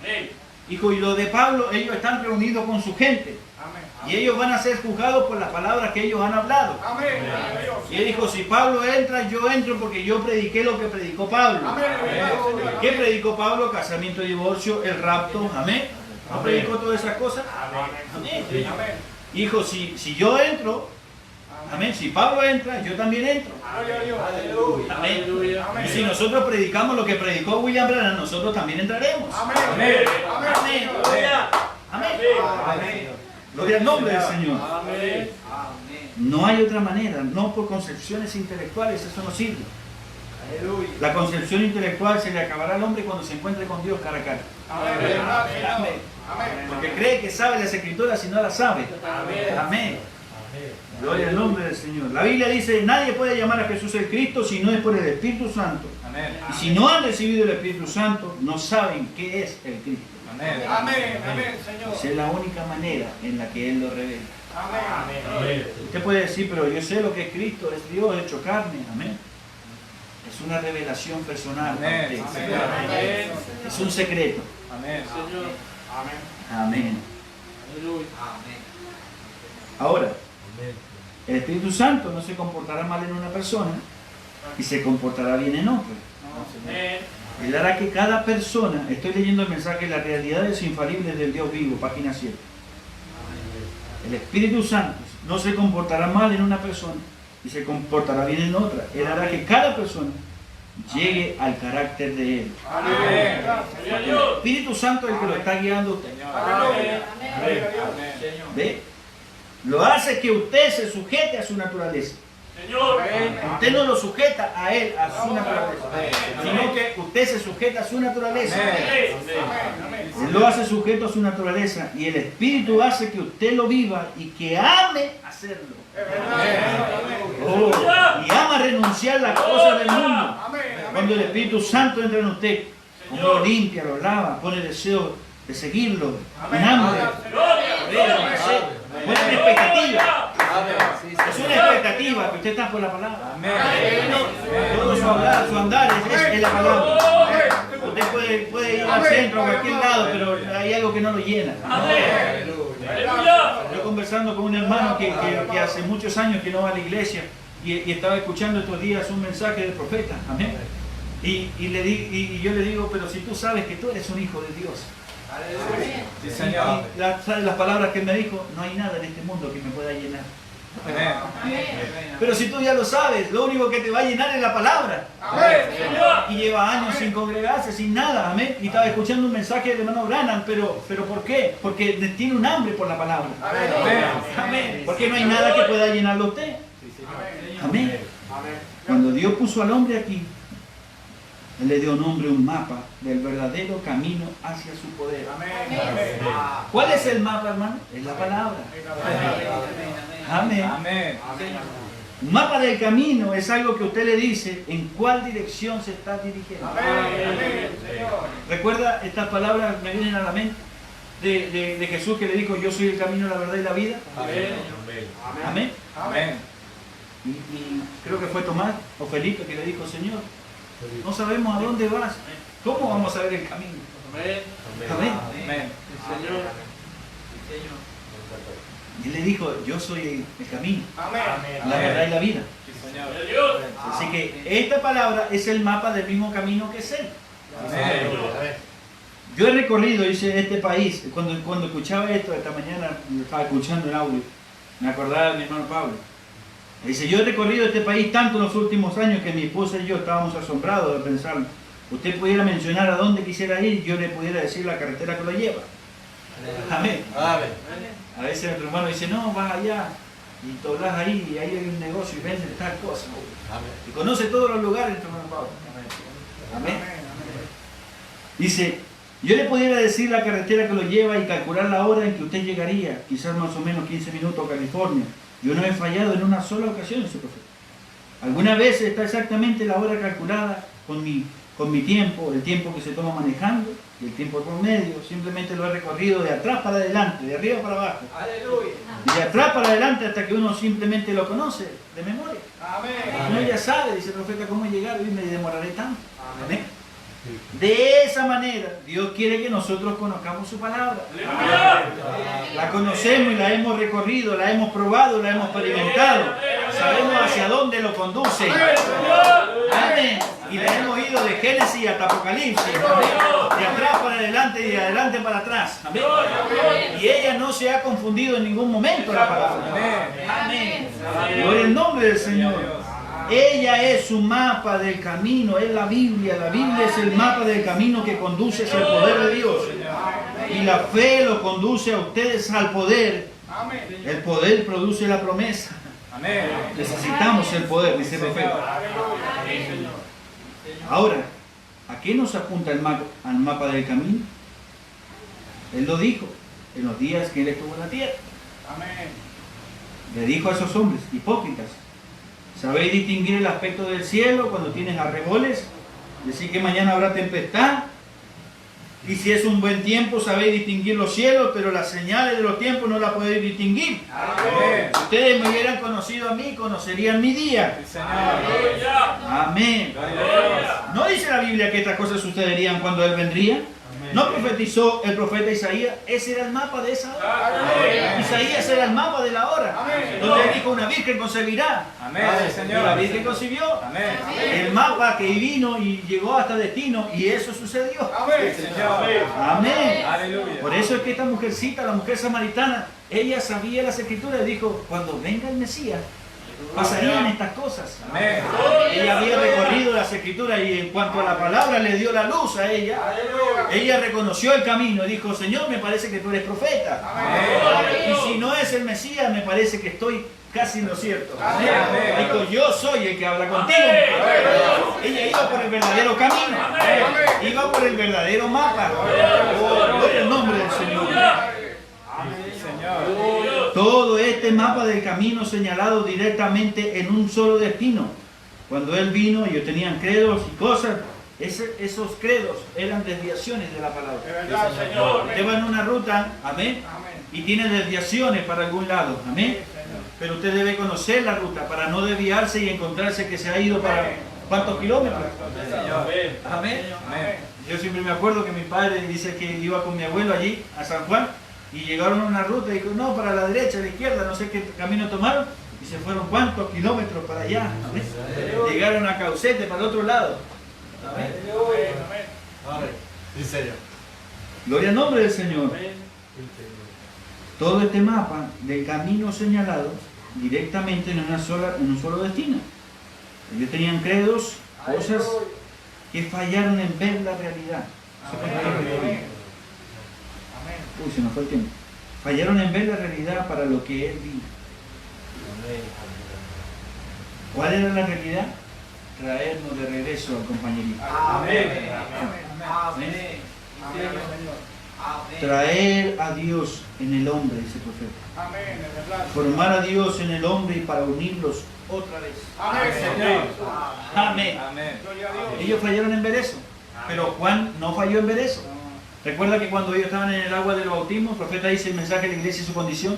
Amén. Dijo, y lo de Pablo, ellos están reunidos con su gente. Amén. Y ellos van a ser juzgados por las palabras que ellos han hablado. Amén. Gloria a Dios. Y él dijo, si Pablo entra, yo entro porque yo prediqué lo que predicó Pablo. Amén. Señor. ¿Qué predicó Pablo? Casamiento, divorcio, el rapto. Amén. ¿No predicó todas esas cosas? Amén. Amén. Hijo, si yo entro, amén, si Pablo entra, yo también entro. Gloria a Dios. Amén. Aleluya. Y si nosotros predicamos lo que predicó William Branham, nosotros también entraremos. Amén. Amén. Amén. Amén. Aleluya. Amén. Amén. Gloria al nombre del Señor. Amén. No hay otra manera, no por concepciones intelectuales, eso no sirve. La concepción intelectual se le acabará al hombre cuando se encuentre con Dios cara a cara. Amén. Amén. Amén. Porque cree que sabe las escrituras y no las sabe. Amén. Amén. Gloria al nombre del Señor. La Biblia dice, nadie puede llamar a Jesús el Cristo si no es por el Espíritu Santo. Amén. Y si no han recibido el Espíritu Santo, no saben qué es el Cristo. Amén. Amén. Amén, Señor. Esa es la única manera en la que Él lo revela. Amén. Usted puede decir, pero yo sé lo que es Cristo, es Dios hecho carne. Amén. Es una revelación personal. Amén. a usted. Amén. Es un secreto. Amén. Señor. Amén. Aleluya. Ahora, el Espíritu Santo no se comportará mal en una persona y se comportará bien en otra. Amén. Él hará que cada persona, estoy leyendo el mensaje, las realidades infalibles del Dios vivo, página 7. El Espíritu Santo no se comportará mal en una persona y se comportará bien en otra. Él hará que cada persona llegue al carácter de Él. Amén. Gloria a El Dios. Espíritu Santo es el que lo está guiando a usted. Amén. Gloria a Dios. ¿Ve? Lo hace que usted se sujete a su naturaleza. Señor. Usted no lo sujeta a Él, a su naturaleza, sino que usted se sujeta a su naturaleza. Amén. Él lo hace sujeto a su naturaleza y el Espíritu hace que usted lo viva y que ame hacerlo. Oh, y ama renunciar a las cosas del mundo. Cuando el Espíritu Santo entra en usted, como lo limpia, lo lava, pone deseo de seguirlo, con hambre. Es una expectativa. Es una expectativa que usted está por la palabra. Todo su hablar, su andar es la palabra. Usted puede ir al centro, a cualquier lado, pero hay algo que no lo llena. Amén. Aleluya. Yo conversando con un hermano que hace muchos años que no va a la iglesia y estaba escuchando estos días un mensaje del profeta. Amén. Y yo le digo, pero si tú sabes que tú eres un hijo de Dios. Sí, Señor. Y las palabras que me dijo, no hay nada en este mundo que me pueda llenar. Amén. Pero si tú ya lo sabes, lo único que te va a llenar es la palabra. Señor. Y lleva años sin congregarse, sin nada, amén. Y estaba escuchando un mensaje del hermano Branham, pero ¿por qué? Porque tiene un hambre por la palabra. Amén. Porque no hay nada que pueda llenarlo a usted. Amén. Cuando Dios puso al hombre aquí, Él le dio nombre, un mapa del verdadero camino hacia su poder. ¿Cuál es el mapa, hermano? Es la palabra. Amén. Amén. Un mapa del camino es algo que usted le dice en cuál dirección se está dirigiendo. Amén, Señor. ¿Recuerda estas palabras me vienen a la mente de Jesús que le dijo, yo soy el camino, la verdad y la vida? Amén. Amén. Amén. Y creo que fue Tomás o Felipe que le dijo, Señor, no sabemos a dónde vas. ¿Cómo vamos a ver el camino? Amén. Amén. Amén. Señor. Y él le dijo, yo soy el camino, Amén. la verdad y la vida. Sí, Señor. Dios. Así que esta palabra es el mapa del mismo camino que es Él. Amén. Yo he recorrido, dice, este país. Cuando escuchaba esto, esta mañana lo estaba escuchando en audio, me acordaba de mi hermano Pablo. Dice, yo he recorrido este país tanto en los últimos años que mi esposa y yo estábamos asombrados de pensar, usted pudiera mencionar a dónde quisiera ir, yo le pudiera decir la carretera que lo lleva. Amén. A veces nuestro hermano dice, no, vas allá y doblas ahí y ahí hay un negocio y vendes tal cosa. Y conoce todos los lugares, nuestro hermano Pablo. Amén. Dice, yo le pudiera decir la carretera que lo lleva y calcular la hora en que usted llegaría, quizás más o menos 15 minutos a California. Yo no he fallado en una sola ocasión, dice el profeta. Algunas veces está exactamente la hora calculada con mi tiempo, el tiempo que se toma manejando y el tiempo por medio. Simplemente lo he recorrido de atrás para adelante, de arriba para abajo. Aleluya. Y de atrás para adelante hasta que uno simplemente lo conoce de memoria. Amén. Uno ya sabe, dice el profeta, cómo llegar y me demoraré tanto. Amén. De esa manera, Dios quiere que nosotros conozcamos su palabra. Aleluya. La conocemos y la hemos recorrido, la hemos probado, la hemos experimentado. Sabemos hacia dónde lo conduce. Amén. Y la hemos ido de Génesis hasta Apocalipsis. Amén. De atrás para adelante y de adelante para atrás. Amén. Y ella no se ha confundido en ningún momento la palabra. Amén. Gloria al nombre del Señor. Ella es su mapa del camino, es la Biblia. La Biblia es el mapa del camino que conduce hacia el poder de Dios. Y la fe lo conduce a ustedes al poder. Amén. El poder produce la promesa. Amén. Necesitamos el poder, dice el profeta. Ahora, ¿a qué nos apunta al mapa del camino? Él lo dijo en los días que él estuvo en la tierra. Amén. Le dijo a esos hombres hipócritas, ¿sabéis distinguir el aspecto del cielo cuando tienes arreboles? Decir que mañana habrá tempestad. Y si es un buen tiempo, sabéis distinguir los cielos, pero las señales de los tiempos no las podéis distinguir. Amén. Si ustedes me hubieran conocido a mí, conocerían mi día. Sí, Señor. Aleluya. Amén. Gloria a Dios. ¿No dice la Biblia que estas cosas sucederían cuando Él vendría? ¿No profetizó el profeta Isaías? Ese era el mapa de esa hora. Isaías era el mapa de la hora. Donde él dijo, una virgen concebirá. Amén, sí, Y Señor. la virgen concibió. Amén. El mapa que vino y llegó hasta destino, y eso sucedió. Amén. Señor. Amén. Aleluya. Por eso es que esta mujercita, la mujer samaritana, ella sabía las escrituras y dijo, cuando venga el Mesías, pasarían estas cosas. Amén. Ella había recorrido las escrituras y en cuanto a la palabra le dio la luz a ella. Ella reconoció el camino y dijo, Señor, me parece que tú eres profeta. Y si no es el Mesías, me parece que estoy casi en lo cierto. Dijo, yo soy el que habla contigo. Ella iba por el verdadero camino. Iba por el verdadero mapa. Oh, gloria al nombre del Señor. Señor. Todo este mapa del camino señalado directamente en un solo destino. Cuando Él vino, ellos tenían credos y cosas. Esos credos eran desviaciones de la palabra. De verdad, Señor. Usted va en una ruta, amén, Amén. y tiene desviaciones para algún lado, amén. Pero usted debe conocer la ruta para no desviarse y encontrarse que se ha ido para ¿cuántos kilómetros? Amén. Amén. Amén. Yo siempre me acuerdo que mi padre dice que iba con mi abuelo allí a San Juan y llegaron a una ruta y dijo, no, para la derecha, a la izquierda, no sé qué camino tomaron y se fueron cuántos kilómetros para allá. Amén. Llegaron a Caucete, para el otro lado. Amén. Sí, Señor. Gloria al nombre del Señor. Todo este mapa del camino señalado directamente en un solo destino. Ellos tenían credos, cosas que fallaron en ver la realidad. Uy, se nos fue el tiempo. Fallaron en ver la realidad para lo que Él vino. ¿Cuál era la realidad? Traernos de regreso al compañerismo. Amén. Amén. Traer a Dios en el hombre, dice el profeta. Amén. Es verdad. Formar a Dios en el hombre y para unirlos otra vez. Amén, Señor. Amén. Amén. Gloria a Dios. Ellos fallaron en ver eso, pero Juan no falló en ver eso. Recuerda que cuando ellos estaban en el agua del bautismo, el profeta dice el mensaje de la iglesia y su condición.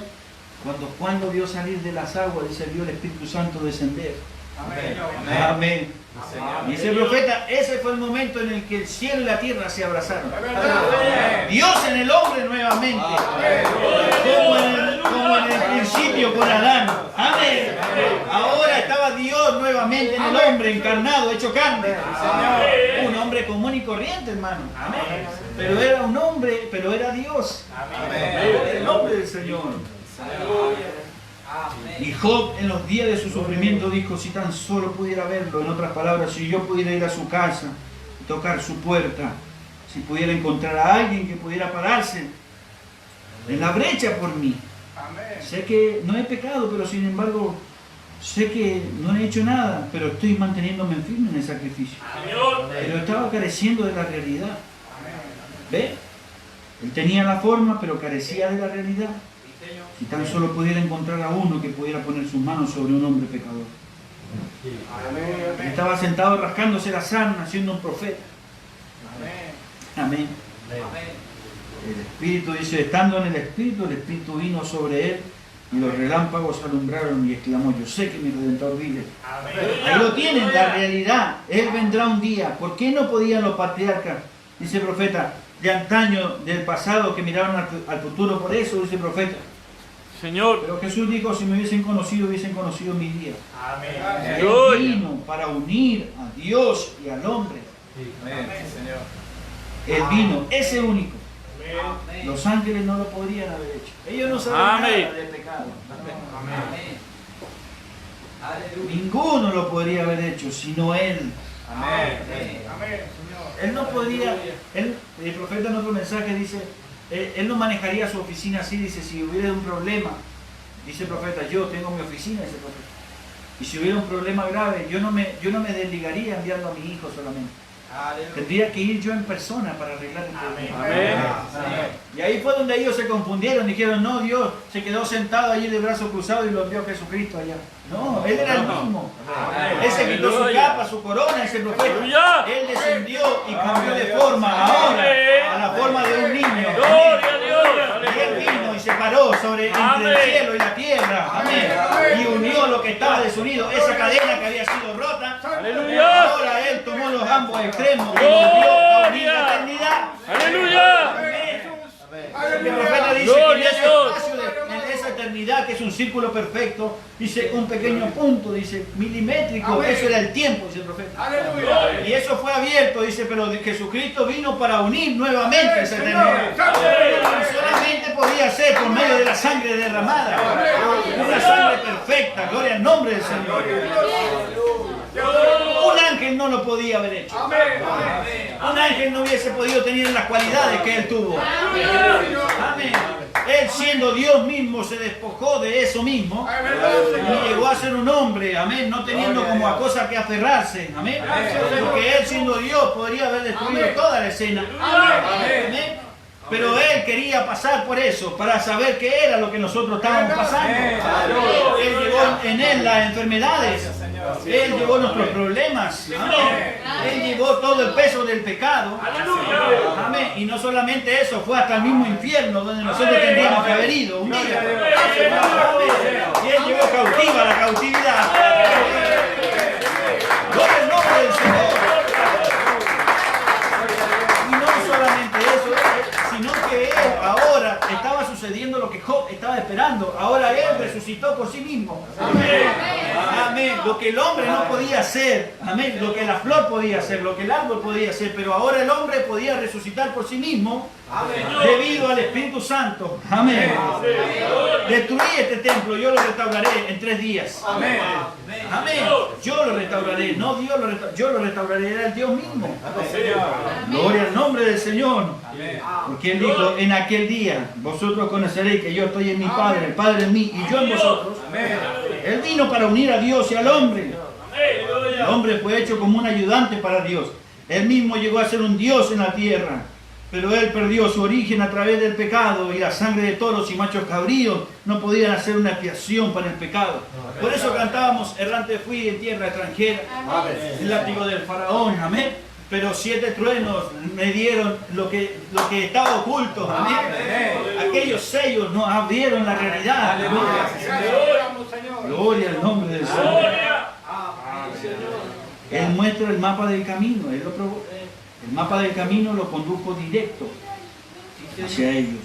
Cuando Juan lo vio salir de las aguas, dice, vio el Espíritu Santo descender. Amén. Amén. Dice el profeta, ese fue el momento en el que el cielo y la tierra se abrazaron. Es verdad. Dios en el hombre nuevamente, como en el principio con Adán. Amén. Ahora estaba Dios nuevamente en el hombre, encarnado, hecho carne. Un hombre común y corriente, hermano. Amén. Pero era un hombre, pero era Dios. El nombre del Señor. Y Job en los días de su sufrimiento dijo, si tan solo pudiera verlo, en otras palabras, si yo pudiera ir a su casa, tocar su puerta, si pudiera encontrar a alguien que pudiera pararse en la brecha por mí. Amén. Sé que no he pecado, pero sin embargo, sé que no he hecho nada, pero estoy manteniéndome firme en el sacrificio. Pero estaba careciendo de la realidad. ¿Ve? Él tenía la forma, pero carecía de la realidad. Si tan solo pudiera encontrar a uno que pudiera poner sus manos sobre un hombre pecador. Él estaba sentado rascándose la sarna, siendo un profeta. Amén. El Espíritu dice, estando en el Espíritu vino sobre él y los relámpagos alumbraron y exclamó, yo sé que mi Redentor vive. Ahí lo tienen, la realidad. Él vendrá un día. ¿Por qué no podían los patriarcas, dice el profeta, de antaño, del pasado, que miraban al futuro? Por eso, dice el profeta. Señor. Pero Jesús dijo, si me hubiesen conocido mi día. Amén. Él vino para unir a Dios y al hombre. Amén, Señor. Él vino, ese único. Los ángeles no lo podrían haber hecho. Ellos no saben Amén. nada de pecado. Ninguno lo podría haber hecho, sino Él. Amén. Amén, Señor. Él no podría, el profeta en otro mensaje dice, él no manejaría su oficina así, dice, si hubiera un problema, dice el profeta, yo tengo mi oficina, dice el profeta, y si hubiera un problema grave, yo no me desligaría enviando a mi hijo solamente. Tendría que ir yo en persona para arreglar el problema. Amén. Y ahí fue donde ellos se confundieron, dijeron, no, Dios se quedó sentado allí de brazo cruzado y lo envió Jesucristo allá. No, Él era el mismo. Él se quitó su capa, su corona, ese profeta. Aleluya. Él descendió y cambió de forma ahora a la forma de un niño. Gloria a Dios. Y Él vino y se paró entre el cielo y la tierra. Amén. Y unió lo que estaba desunido, esa cadena que había sido rota. Aleluya. Ahora Él tomó los ambos extremos y los dio a unir la eternidad. Aleluya. El profeta dice que en Gloria a ese Dios. espacio, en esa eternidad, que es un círculo perfecto, dice un pequeño punto, dice milimétrico, eso era el tiempo, dice el profeta. Aleluya. Y eso fue abierto, dice, pero Jesucristo vino para unir nuevamente esa eternidad. Y solamente podía ser por medio de la sangre derramada. Una sangre perfecta, gloria al nombre del Señor. Un ángel no lo podía haber hecho. Un ángel no hubiese podido tener las cualidades que él tuvo. Amén. Él siendo Dios mismo se despojó de eso mismo y llegó a ser un hombre, amén, no teniendo como a cosa que aferrarse, amén, porque él siendo Dios podría haber destruido toda la escena, amén. Pero él quería pasar por eso, para saber qué era lo que nosotros estábamos pasando. Él llevó en él las enfermedades. Él llevó nuestros problemas. Amén. Él llevó todo el peso del pecado. Amén. Y no solamente eso, fue hasta el mismo infierno donde nosotros tendríamos que haber ido un día. Amén. Y él llevó cautiva la cautividad. Gloria al nombre del Señor. Y no solamente eso, sino que él ahora estaba sucediendo lo que Job estaba esperando. Ahora él resucitó por sí mismo. Amén. Amén. Lo que el hombre no podía hacer. Amén. Lo que la flor podía hacer, lo que el árbol podía hacer. Pero ahora el hombre podía resucitar por sí mismo. Amén. Debido al Espíritu Santo. Amén. Destruí este templo, yo lo restauraré en 3 días. Amén. Amén. Yo lo restauraré. No Dios lo restauraré. Yo lo restauraré. Era el Dios mismo. Gloria al nombre del Señor. Porque Él dijo, en aquel día vosotros conoceréis que yo estoy en mi Padre, el Padre en mí y yo en vosotros. Él vino para unir a Dios y al hombre. El hombre fue hecho como un ayudante para Dios. Él mismo llegó a ser un Dios en la tierra. pero él perdió su origen a través del pecado y la sangre de toros y machos cabríos no podían hacer una expiación para el pecado. Por eso cantábamos, errante fui en tierra extranjera, el látigo del faraón, amén. Pero 7 truenos me dieron lo que estaba oculto, amén. Aquellos sellos nos abrieron la realidad. Gloria al nombre del Señor. Él muestra el mapa del camino, el mapa del camino lo condujo directo hacia ellos.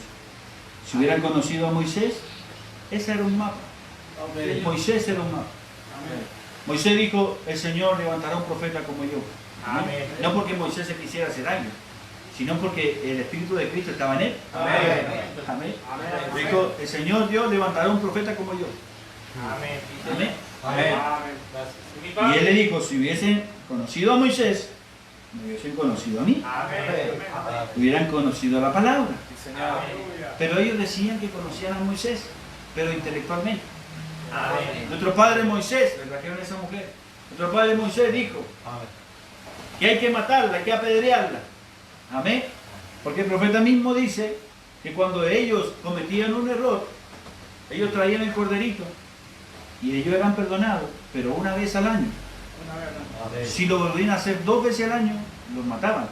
Si hubieran conocido a Moisés, ese era un mapa. Moisés era un mapa. Moisés dijo, el Señor levantará un profeta como yo. Amén. No porque Moisés se quisiera hacer algo, sino porque el Espíritu de Cristo estaba en él. Amén. Amén. Dijo, el Señor Dios levantará un profeta como yo. Amén. Amén. Amén. Y él le dijo, si hubiesen conocido a Moisés, me hubiesen conocido a mí. Hubieran conocido la palabra. Pero ellos decían que conocían a Moisés, pero intelectualmente. Nuestro padre Moisés, le trajeron a esa mujer. Nuestro padre Moisés dijo que hay que matarla, hay que apedrearla. Amén. Porque el profeta mismo dice que cuando ellos cometían un error, ellos traían el corderito y ellos eran perdonados, pero una vez al año. Si lo volvían a hacer 2 veces al año, los mataban.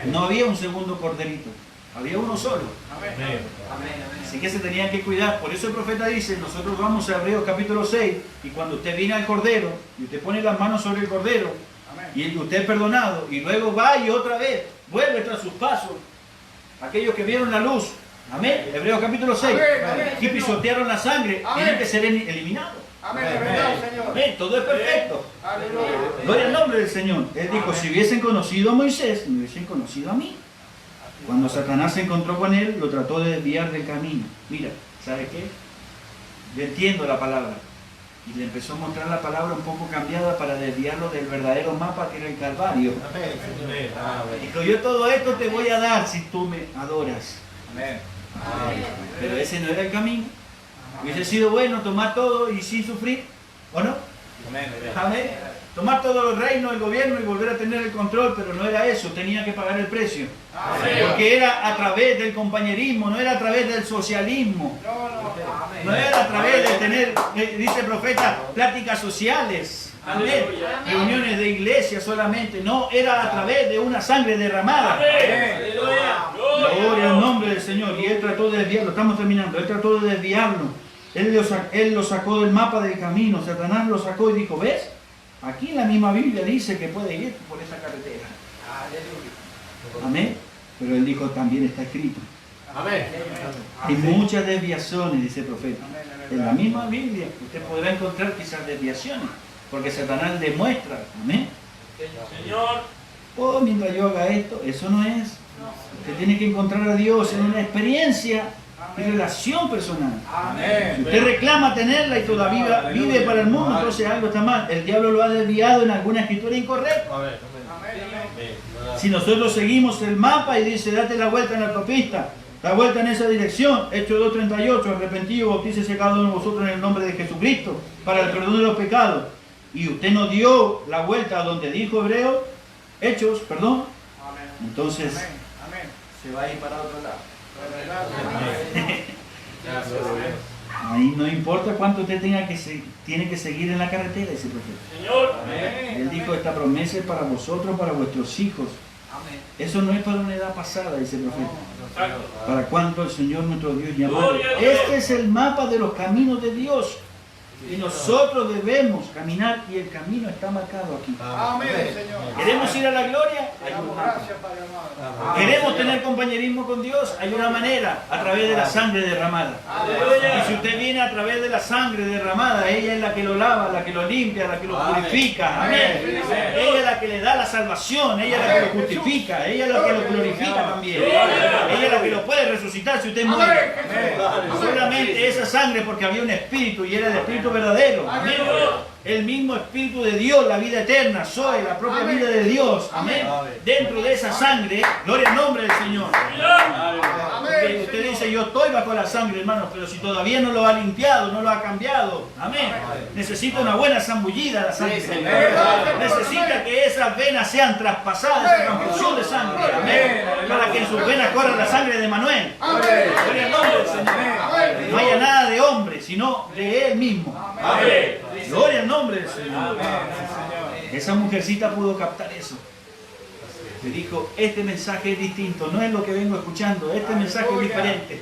No había un segundo corderito, había uno solo. Así que se tenían que cuidar. Por eso el profeta dice, nosotros vamos a Hebreos capítulo 6, y cuando usted viene al cordero, y usted pone las manos sobre el cordero, y usted es perdonado, y luego va y otra vez vuelve tras sus pasos, aquellos que vieron la luz, amén, Hebreos capítulo 6, que pisotearon la sangre, tienen que ser eliminados. Amén. Amén. Todo es perfecto. Gloria al nombre del Señor. Él dijo, si hubiesen conocido a Moisés, me hubiesen conocido a mí. Cuando Satanás se encontró con él, lo trató de desviar del camino. Mira, ¿sabe qué? Yo entiendo la palabra. Y le empezó a mostrar la palabra un poco cambiada para desviarlo del verdadero mapa que era el Calvario. Dijo, yo todo esto te voy a dar si tú me adoras. Pero ese no era el camino. Hubiese sido bueno tomar todo y sin sufrir, ¿o no? Amén. Tomar todos los reinos, el gobierno y volver a tener el control, pero no era eso, tenía que pagar el precio. Porque era a través del compañerismo, no era a través del socialismo. No era a través de tener, dice el profeta, pláticas sociales. Amén. Reuniones de iglesia solamente. No, era a través de una sangre derramada. Gloria al nombre del Señor. Y él trató de desviarlo. Estamos terminando. Él trató de desviarlo. Él lo sacó del mapa del camino. Satanás lo sacó y dijo, ¿ves? Aquí en la misma Biblia dice que puede ir por esta carretera. Amén. Pero él dijo, también está escrito. Amén. Hay muchas desviaciones, dice el profeta. En la misma Biblia usted podrá encontrar quizás desviaciones, porque Satanás demuestra. Amén. Señor. Oh, mientras yo haga esto, eso no es. Usted tiene que encontrar a Dios en una experiencia y relación personal. Si usted reclama tenerla y todavía vive para el mundo, entonces algo está mal. El diablo lo ha desviado en alguna escritura incorrecta. Si nosotros seguimos el mapa y dice, date la vuelta en la autopista, la vuelta en esa dirección, Hechos 2:38, arrepentido, bautícese cada uno de vosotros en el nombre de Jesucristo para el perdón de los pecados. Y usted no dio la vuelta a donde dijo Hechos, perdón. Entonces se va a ir para otro lado. Ahí no importa cuánto usted tiene que seguir en la carretera, dice el profeta. Señor. Él dijo, esta promesa es para vosotros, para vuestros hijos. Eso no es para una edad pasada, dice el profeta. Para cuánto el Señor nuestro Dios llamó. Este es el mapa de los caminos de Dios. Y nosotros debemos caminar y el camino está marcado aquí. ¿Queremos ir a la gloria? Hay un mapa. ¿Queremos tener compañerismo con Dios? Hay una manera, a través de la sangre derramada. Y si usted viene a través de la sangre derramada, ella es la que lo lava, la que lo limpia, la que lo purifica. Amén. Ella es la que le da la salvación, ella es la que lo justifica, ella es la que lo glorifica también. Ella es la que lo puede resucitar si usted muere. Solamente esa sangre, porque había un espíritu y era el espíritu verdadero. Amén. el mismo Espíritu de Dios, la vida eterna, soy la propia vida de Dios, amén. Dentro de esa sangre, gloria al nombre del Señor. Porque usted dice, yo estoy bajo la sangre, hermanos, pero si todavía no lo ha limpiado, no lo ha cambiado, amén. Necesita una buena zambullida la sangre. Necesita que esas venas sean traspasadas, esa transfusión de sangre, amén. Para que en sus venas corra la sangre de Manuel. Gloria al nombre del Señor. No haya nada de hombre, sino de Él mismo. Gloria al nombre del Señor. Esa mujercita pudo captar eso. Le dijo, este mensaje es distinto, no es lo que vengo escuchando, este mensaje es diferente.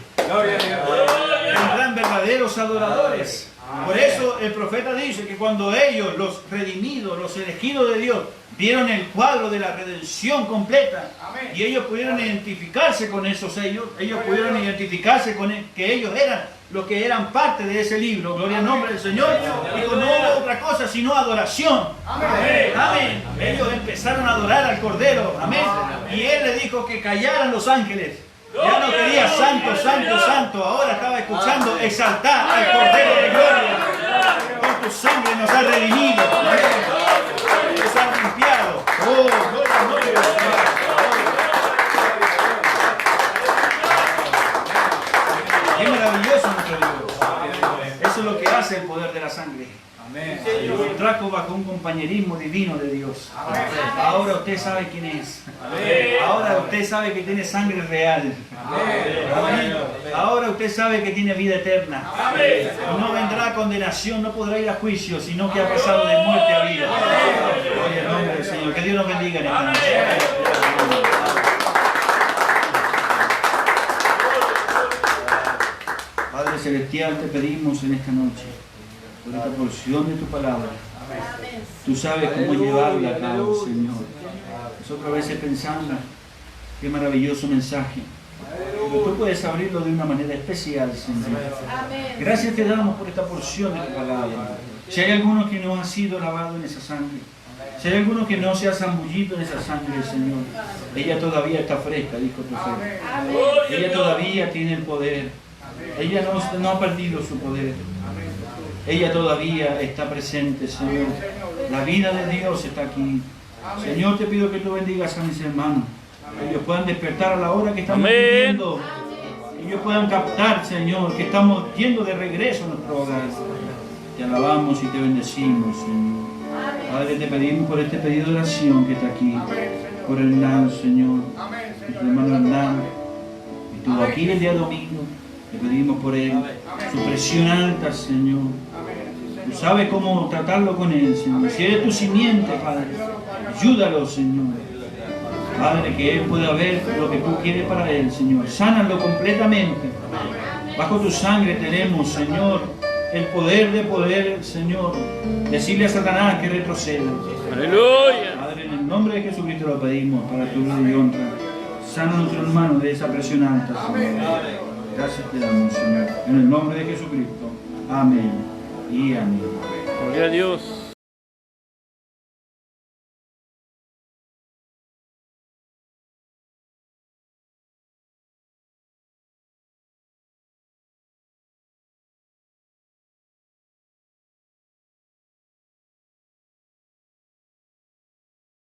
Vendrán verdaderos adoradores. Por eso el profeta dice que cuando ellos, los redimidos, los elegidos de Dios, vieron el cuadro de la redención completa y ellos pudieron identificarse con esos ellos pudieron identificarse con que ellos eran los que eran parte de ese libro, gloria al nombre del Señor, y no hubo otra cosa sino adoración. Amén. Ellos empezaron a adorar al Cordero, amén. Y Él le dijo que callaran los ángeles. Ya no quería santo, santo, santo. Ahora estaba escuchando exaltar al Cordero de gloria. Con tu sangre nos ha redimido. Nos ha limpiado. Oh, gloria al nombre del Señor. Qué maravilloso nuestro Dios. Eso es lo que hace el poder de la sangre. Nos trajo bajo un compañerismo divino de Dios. Ahora usted sabe quién es. Ahora usted sabe que tiene sangre real. Ahora usted sabe que tiene vida eterna. No vendrá condenación, no podrá ir a juicio, sino que ha pasado de muerte a vida. Gloria al nombre del Señor. Que Dios nos bendiga en esta noche. Padre Celestial, te pedimos en esta noche por esta porción de tu palabra. Tú sabes cómo llevarla a cabo, Señor. Nosotros a veces pensamos, qué maravilloso mensaje. Pero tú puedes abrirlo de una manera especial, Señor. Gracias te damos por esta porción de tu palabra. Si hay alguno que no ha sido lavado en esa sangre, si hay alguno que no se ha zambullido en esa sangre, Señor, ella todavía está fresca, dijo tu Señor. Ella todavía tiene el poder. Ella no ha perdido su poder. Ella todavía está presente, Señor. La vida de Dios está aquí. Señor, te pido que tú bendigas a mis hermanos. Que ellos puedan despertar a la hora que estamos viviendo. Que ellos puedan captar, Señor, que estamos yendo de regreso a nuestro hogar. Te alabamos y te bendecimos, Señor. Padre, te pedimos por este pedido de oración que está aquí. Por Hernán, Señor. Por tu hermano Hernán. Y tú aquí el día domingo. Te pedimos por él. Su presión alta, Señor. Tú sabes cómo tratarlo con él, Señor. Si eres tu simiente, Padre, ayúdalo, Señor. Padre, que él pueda ver lo que tú quieres para él, Señor. Sánalo completamente. Bajo tu sangre tenemos, Señor, el poder de poder, Señor, decirle a Satanás que retroceda. Aleluya. Padre, en el nombre de Jesucristo lo pedimos para tu gloria y honra. Sana a nuestro hermano de esa presión alta, Señor. Gracias te damos, Señor. En el nombre de Jesucristo. Amén y amén. Gloria a Dios.